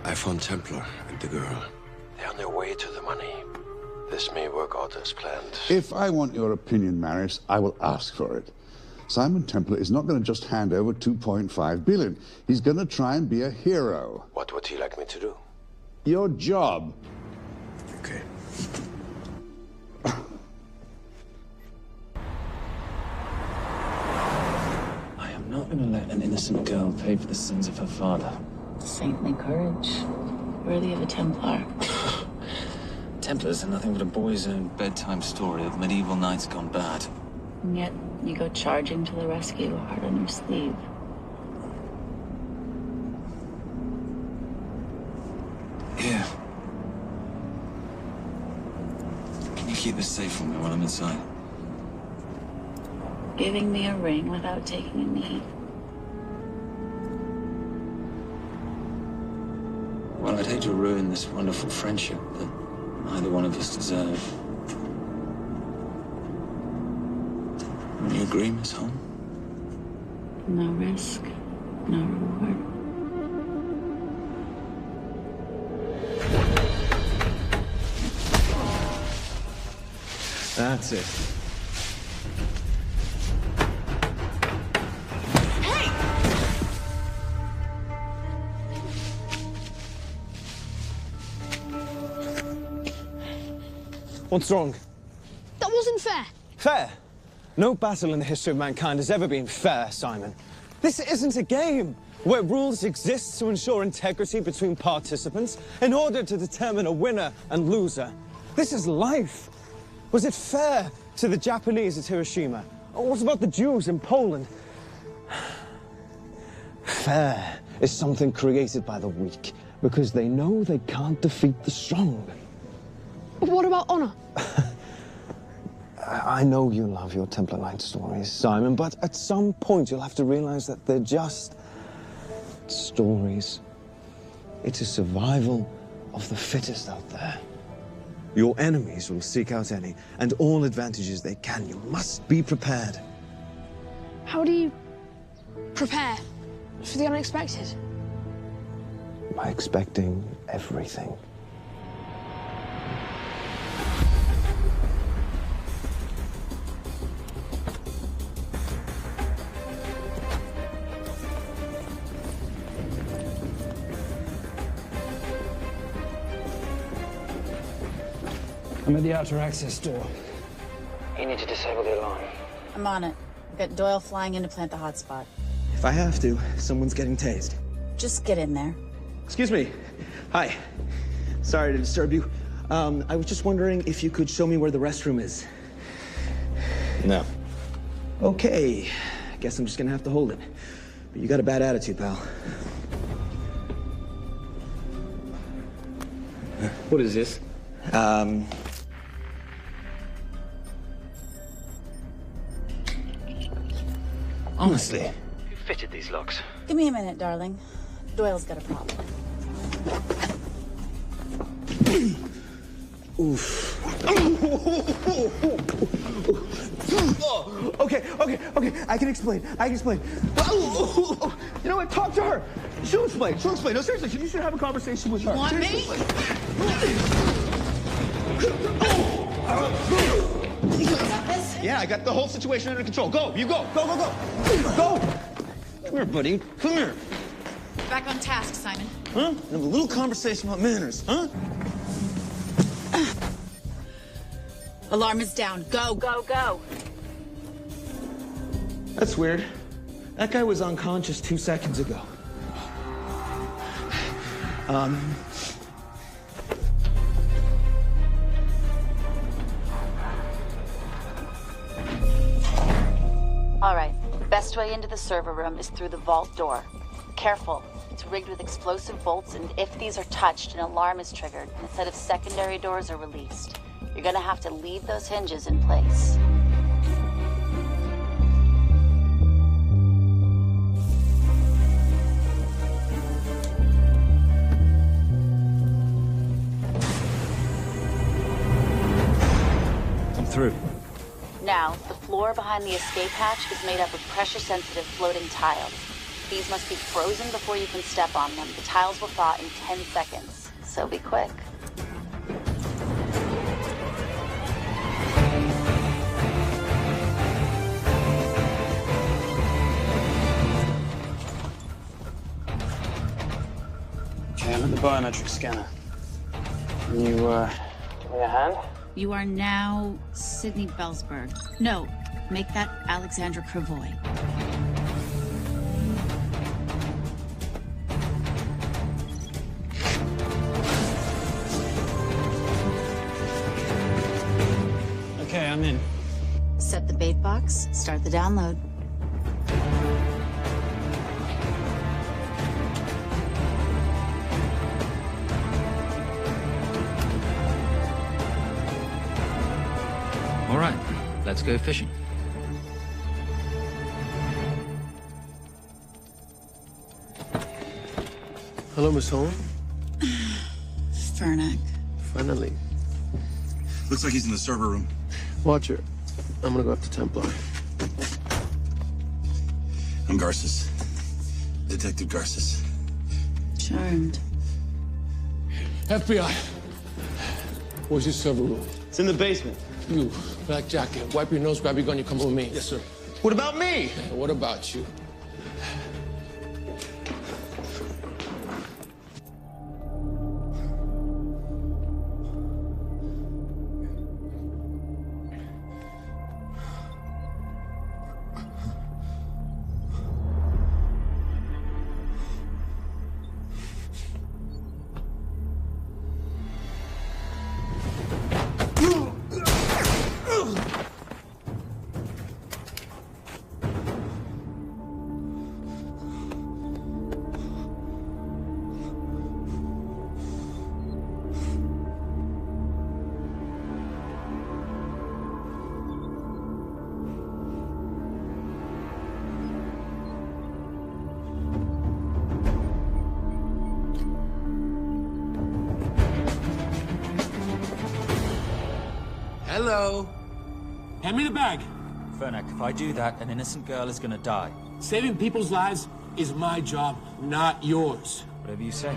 I found Templar and the girl. They're on their way to the money. This may work out as planned.
If I want your opinion, Maris, I will ask for it. Simon Templar is not going to just hand over 2.5 billion. He's going to try and be a hero.
What would he like me to do?
Your job.
Okay.
I am not going to let an innocent girl pay for the sins of her father.
Saintly courage. Worthy of a Templar.
Templars are nothing but a boy's own bedtime story of medieval knights gone bad.
And yet, you go charging to the rescue, heart on your sleeve.
Here. Can you keep this safe for me while I'm inside?
Giving me a ring without taking a knee.
Well, I'd hate to ruin this wonderful friendship that neither one of us deserve. You agree, Miss Holm?
No risk, no reward.
That's it. What's wrong?
That wasn't fair.
Fair? No battle in the history of mankind has ever been fair, Simon. This isn't a game where rules exist to ensure integrity between participants in order to determine a winner and loser. This is life. Was it fair to the Japanese at Hiroshima? Or what about the Jews in Poland? Fair is something created by the weak because they know they can't defeat the strong.
What about honor?
I know you love your Templar Knight stories, Simon, but at some point you'll have to realize that they're just stories. It is survival of the fittest out there. Your enemies will seek out any and all advantages they can. You must be prepared.
How do you prepare for the unexpected?
By expecting everything.
I'm at the outer access door.
You need to disable the alarm.
I'm on it. I've got Doyle flying in to plant the hotspot.
If I have to, someone's getting tased.
Just get in there.
Excuse me. Hi. Sorry to disturb you. I was just wondering if you could show me where the restroom is.
No.
Okay. Guess I'm just gonna have to hold it. But you got a bad attitude, pal.
What is this?
Honestly.
Who fitted these locks?
Give me a minute, darling. Doyle's got a problem.
Oof. Okay. I can explain. You know what? Talk to her. She'll explain. No, seriously, you should have a conversation with her.
You want me?
Yeah, I got the whole situation under control. Go, you go. Go. Come here, buddy. Come here.
Back on task, Simon.
Huh? Have a little conversation about manners, huh?
Alarm is down. Go.
That's weird. That guy was unconscious 2 seconds ago.
All right. The best way into the server room is through the vault door. Careful. It's rigged with explosive bolts, and if these are touched, an alarm is triggered, and a set of secondary doors are released. You're gonna have to leave those hinges in place.
I'm through.
Now, the floor behind the escape hatch is made up of pressure-sensitive floating tiles. These must be frozen before you can step on them. The tiles will thaw in 10 seconds, so be quick.
Okay, I'm at the biometric scanner. Can you, give me a hand?
You are now Sydney Bellsberg. No, make that Alexandra Cravoy.
Okay, I'm in.
Set the bait box, start the download.
All right, let's go fishing.
Hello, Miss Holm.
Fernac.
Finally.
Looks like he's in the server room.
Watcher, I'm gonna go up to Templar.
I'm Garces. Detective Garces.
Charmed.
FBI. Where's your server room?
It's in the basement.
You, black jacket, wipe your nose, grab your gun, you come with me.
Yes, sir.
What about me?
And what about you? Hello. Hand me the bag.
Fernac, if I do that, an innocent girl is gonna die.
Saving people's lives is my job, not yours.
Whatever you say.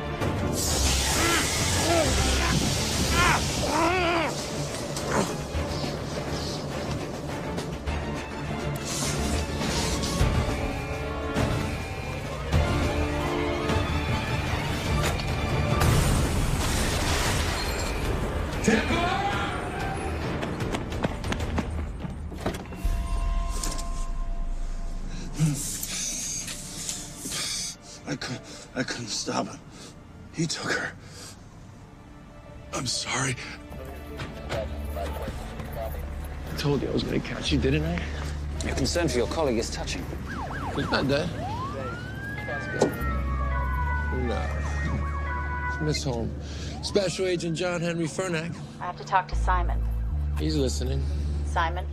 I couldn't stop him. He took her. I'm sorry.
I told you I was gonna catch you, didn't I?
Your concern for your colleague is touching.
He's not dead. No. Miss Holmes. Special Agent John Henry Fernack.
I have to talk to Simon.
He's listening.
Simon,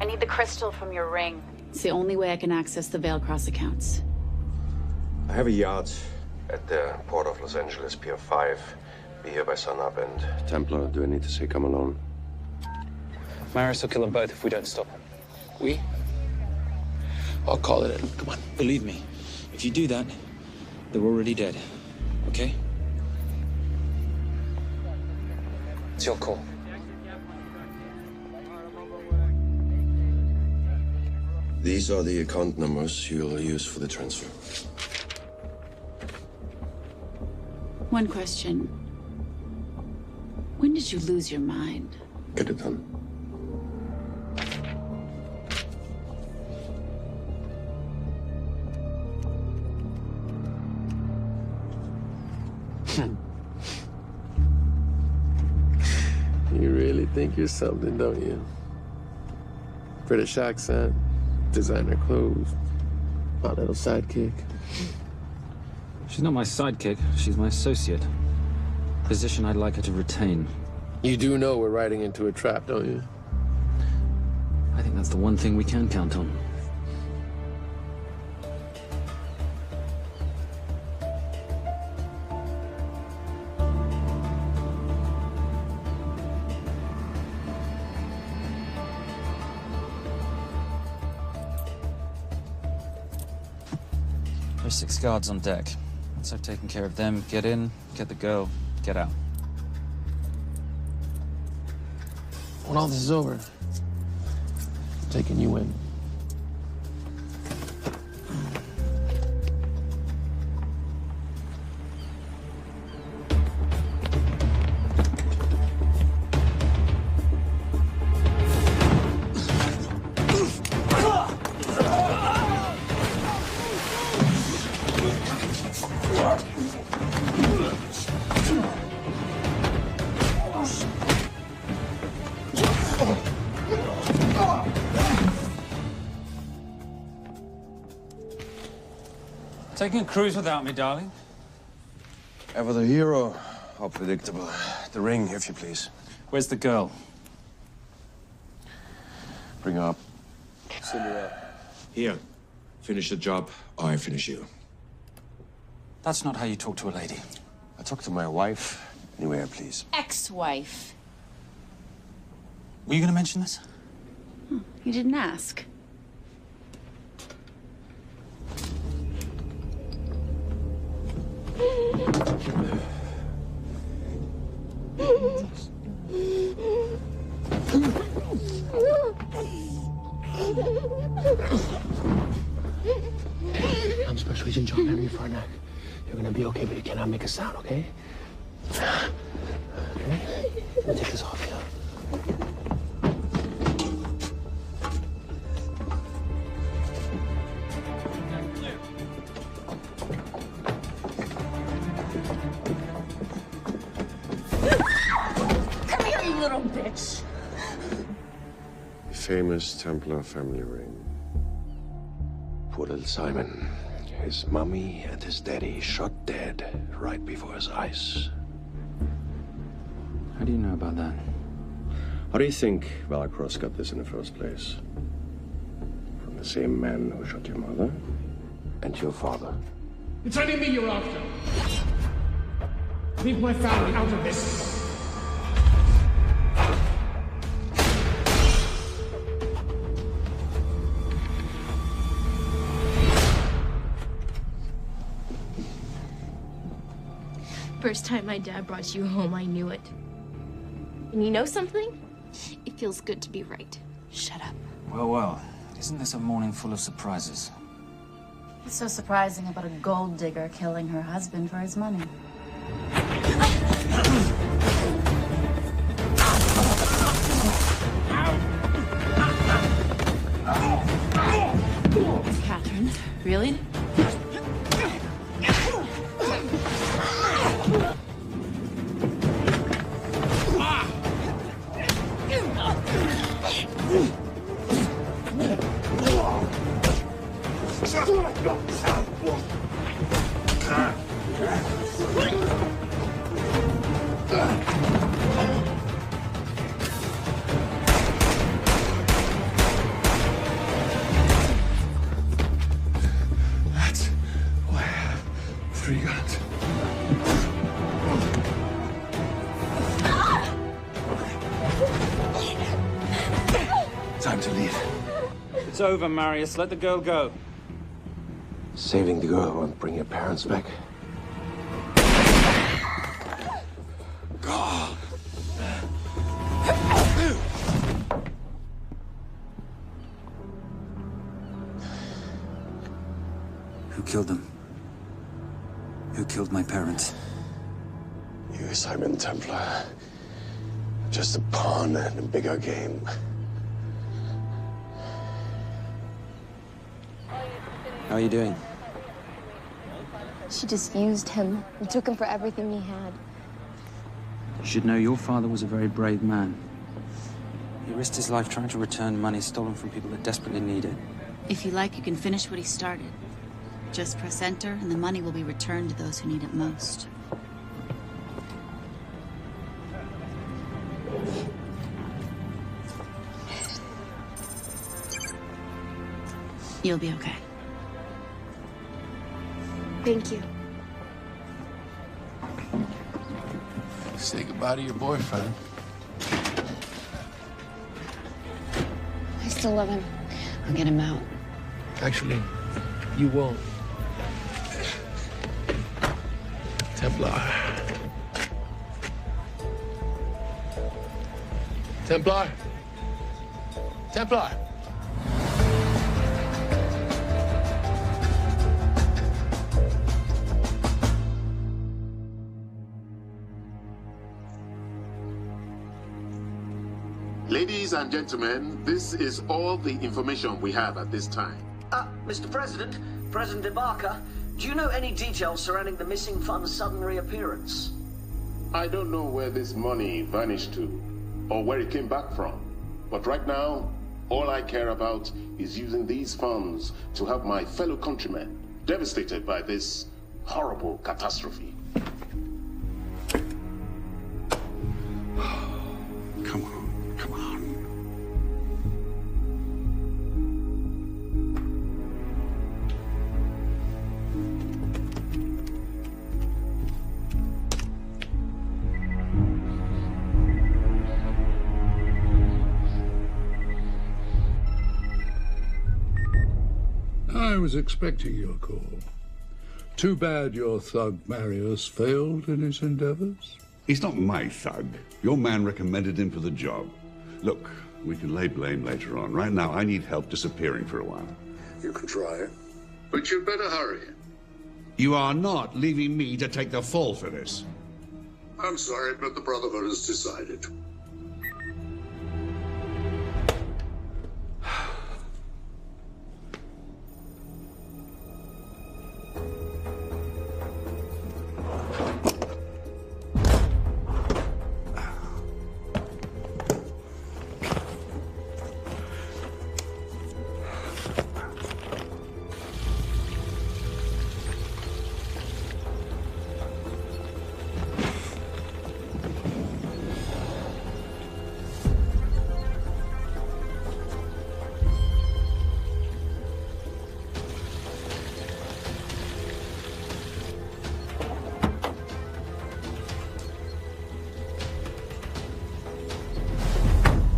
I need the crystal from your ring.
It's the only way I can access the Veilcross accounts.
I have a yacht at the port of Los Angeles, Pier 5. Be here by sunup. And Templar, do I need to say come alone?
Maris will kill them both if we don't stop him.
We? I'll call it in.
Come on, believe me. If you do that, they're already dead. Okay?
It's your call.
These are the account numbers you'll use for the transfer.
One question. When did you lose your mind?
Get it done.
You really think you're something, don't you? British accent, designer clothes, my little sidekick.
She's not my sidekick. She's my associate. Position I'd like her to retain.
You do know we're riding into a trap, don't you?
I think that's the one thing we can count on.
There's 6 guards on deck. Once I've taken care of them, get in, get the girl, get out.
When all this is over, I'm taking you in.
Taking a cruise without me, darling?
Ever the hero? How predictable. The ring, if you please.
Where's the girl?
Bring her up.
Send her up.
Here. Finish the job, or I finish you.
That's not how you talk to a lady.
I talk to my wife anywhere, please.
Ex-wife.
Were you gonna mention this?
You didn't ask.
I'm Special Agent John Henry Fernack. You're gonna be okay, but you cannot make a sound, okay? Okay? Let me take this off you.
Come here, you little bitch.
Famous Templar family ring. Poor little Simon. His mommy and his daddy shot dead right before his eyes.
How do you know about that?
How do you think Valacross got this in the first place? From the same man who shot your mother and your father.
It's only me you're after. Leave my family out of this.
First time my dad brought you home, I knew it. And you know something? It feels good to be right. Shut up.
Well, well. Isn't this a morning full of surprises?
What's so surprising about a gold digger killing her husband for his money? Catherine. Really?
That's why I have 3 guns. Time to leave.
It's over, Marius. Let the girl go.
Saving the girl won't bring your parents back.
God.
Who killed them? Who killed my parents?
You, Simon Templar. Just a pawn in a bigger game.
How are you doing?
She just used him and took him for everything he had.
You should know your father was a very brave man. He risked his life trying to return money stolen from people that desperately need it.
If you like, you can finish what he started. Just press enter, and the money will be returned to those who need it most. You'll be okay.
Thank you.
Say goodbye to your boyfriend.
I still love him. I'll get him out.
Actually, you won't. Templar. Templar. Templar.
Ladies and gentlemen, this is all the information we have at this time.
Mr. President, President Bebbaqa, do you know any details surrounding the missing fund's sudden reappearance?
I don't know where this money vanished to, or where it came back from. But right now, all I care about is using these funds to help my fellow countrymen devastated by this horrible catastrophe.
Come on, come on. I was expecting your call. Too bad your thug Marius failed in his endeavors.
He's not my thug. Your man recommended him for the job. Look, we can lay blame later on. Right now, I need help disappearing for a while.
You can try, but you'd better hurry.
You are not leaving me to take the fall for this.
I'm sorry, but the Brotherhood has decided.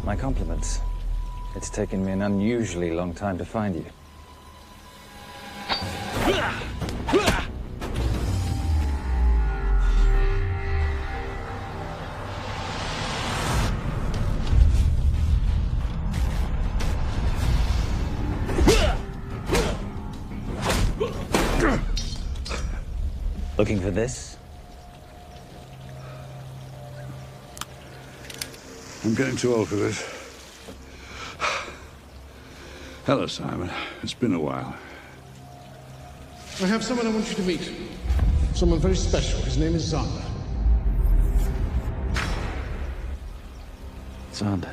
My compliments. It's taken me an unusually long time to find you. Looking for this?
I'm getting too old for this. Hello, Simon. It's been a while.
I have someone I want you to meet. Someone very special. His name is Zander.
Zander.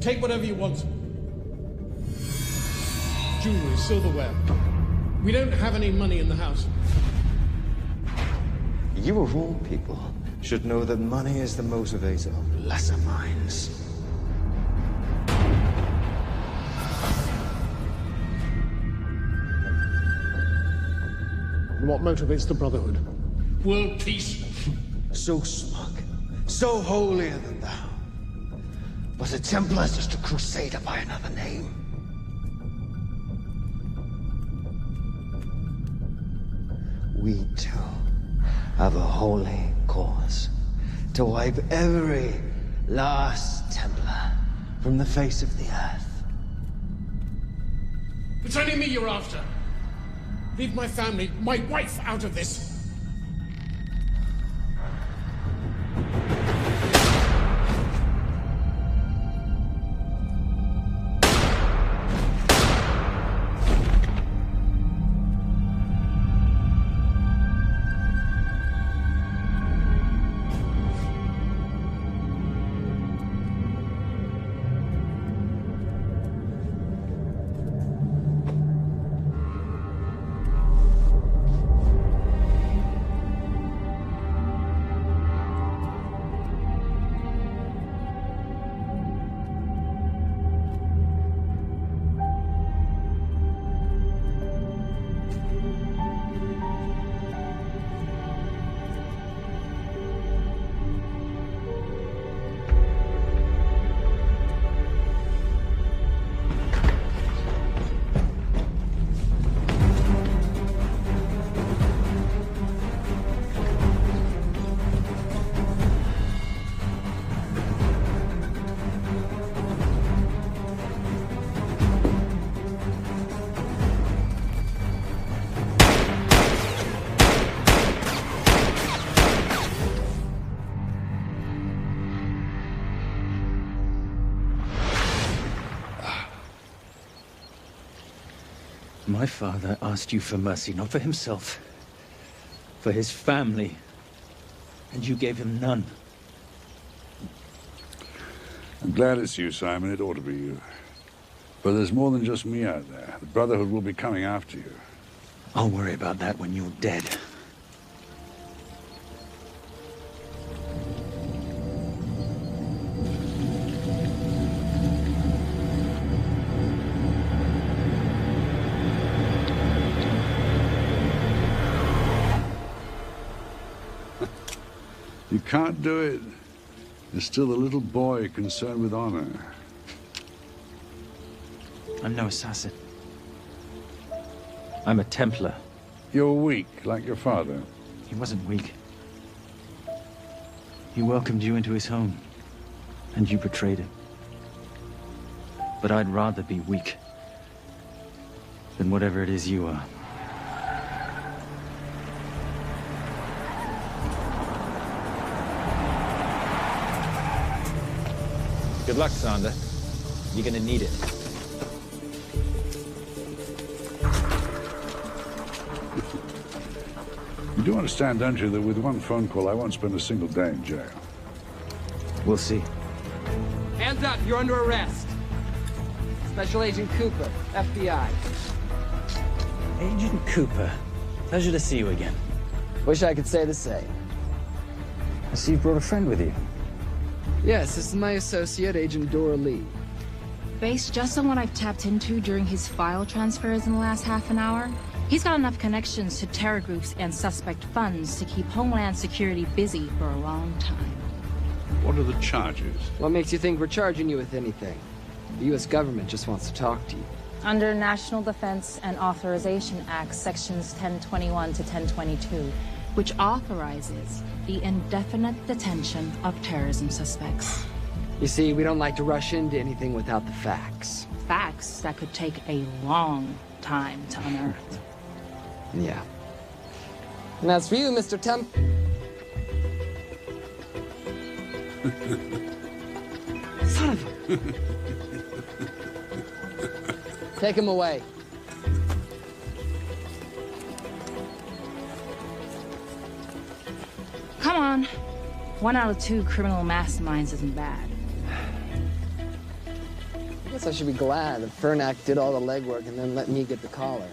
Take whatever you want. Jewelry, silverware. We don't have any money in the house.
You of all people should know that money is the motivator of lesser minds.
What motivates the Brotherhood? World peace.
So smug, so holier than thou. But a Templar is just a crusader by another name. We too have a holy cause to wipe every last Templar from the face of the earth.
It's only me you're after. Leave my family, my wife, out of this.
My father asked you for mercy, not for himself, for his family, and you gave him none.
I'm glad it's you, Simon. It ought to be you. But there's more than just me out there. The Brotherhood will be coming after you.
I'll worry about that when you're dead.
You can't do it. You're still a little boy concerned with honor.
I'm no assassin. I'm a Templar.
You're weak, like your father.
He wasn't weak. He welcomed you into his home, and you betrayed him. But I'd rather be weak than whatever it is you are.
Good luck, Zander. You're gonna need it.
You do understand, don't you, that with one phone call, I won't spend a single day in jail.
We'll see.
Hands up, you're under arrest. Special Agent Cooper, FBI.
Agent Cooper, pleasure to see you again.
Wish I could say the same.
I see you brought a friend with you.
Yes, this is my associate, Agent Dora Lee.
Based just on what I've tapped into during his file transfers in the last half an hour, he's got enough connections to terror groups and suspect funds to keep Homeland Security busy for a long time.
What are the charges?
What makes you think we're charging you with anything? The U.S. government just wants to talk to you.
Under National Defense and Authorization Act, Sections 1021 to 1022, which authorizes the indefinite detention of terrorism suspects.
You see, we don't like to rush into anything without the facts.
Facts that could take a long time to unearth.
Yeah. And as for you, Mr. Temp... Son of a... Take him away.
Come on. 1 out of 2 criminal masterminds isn't bad.
I guess I should be glad that Fernak did all the legwork and then let me get the collar.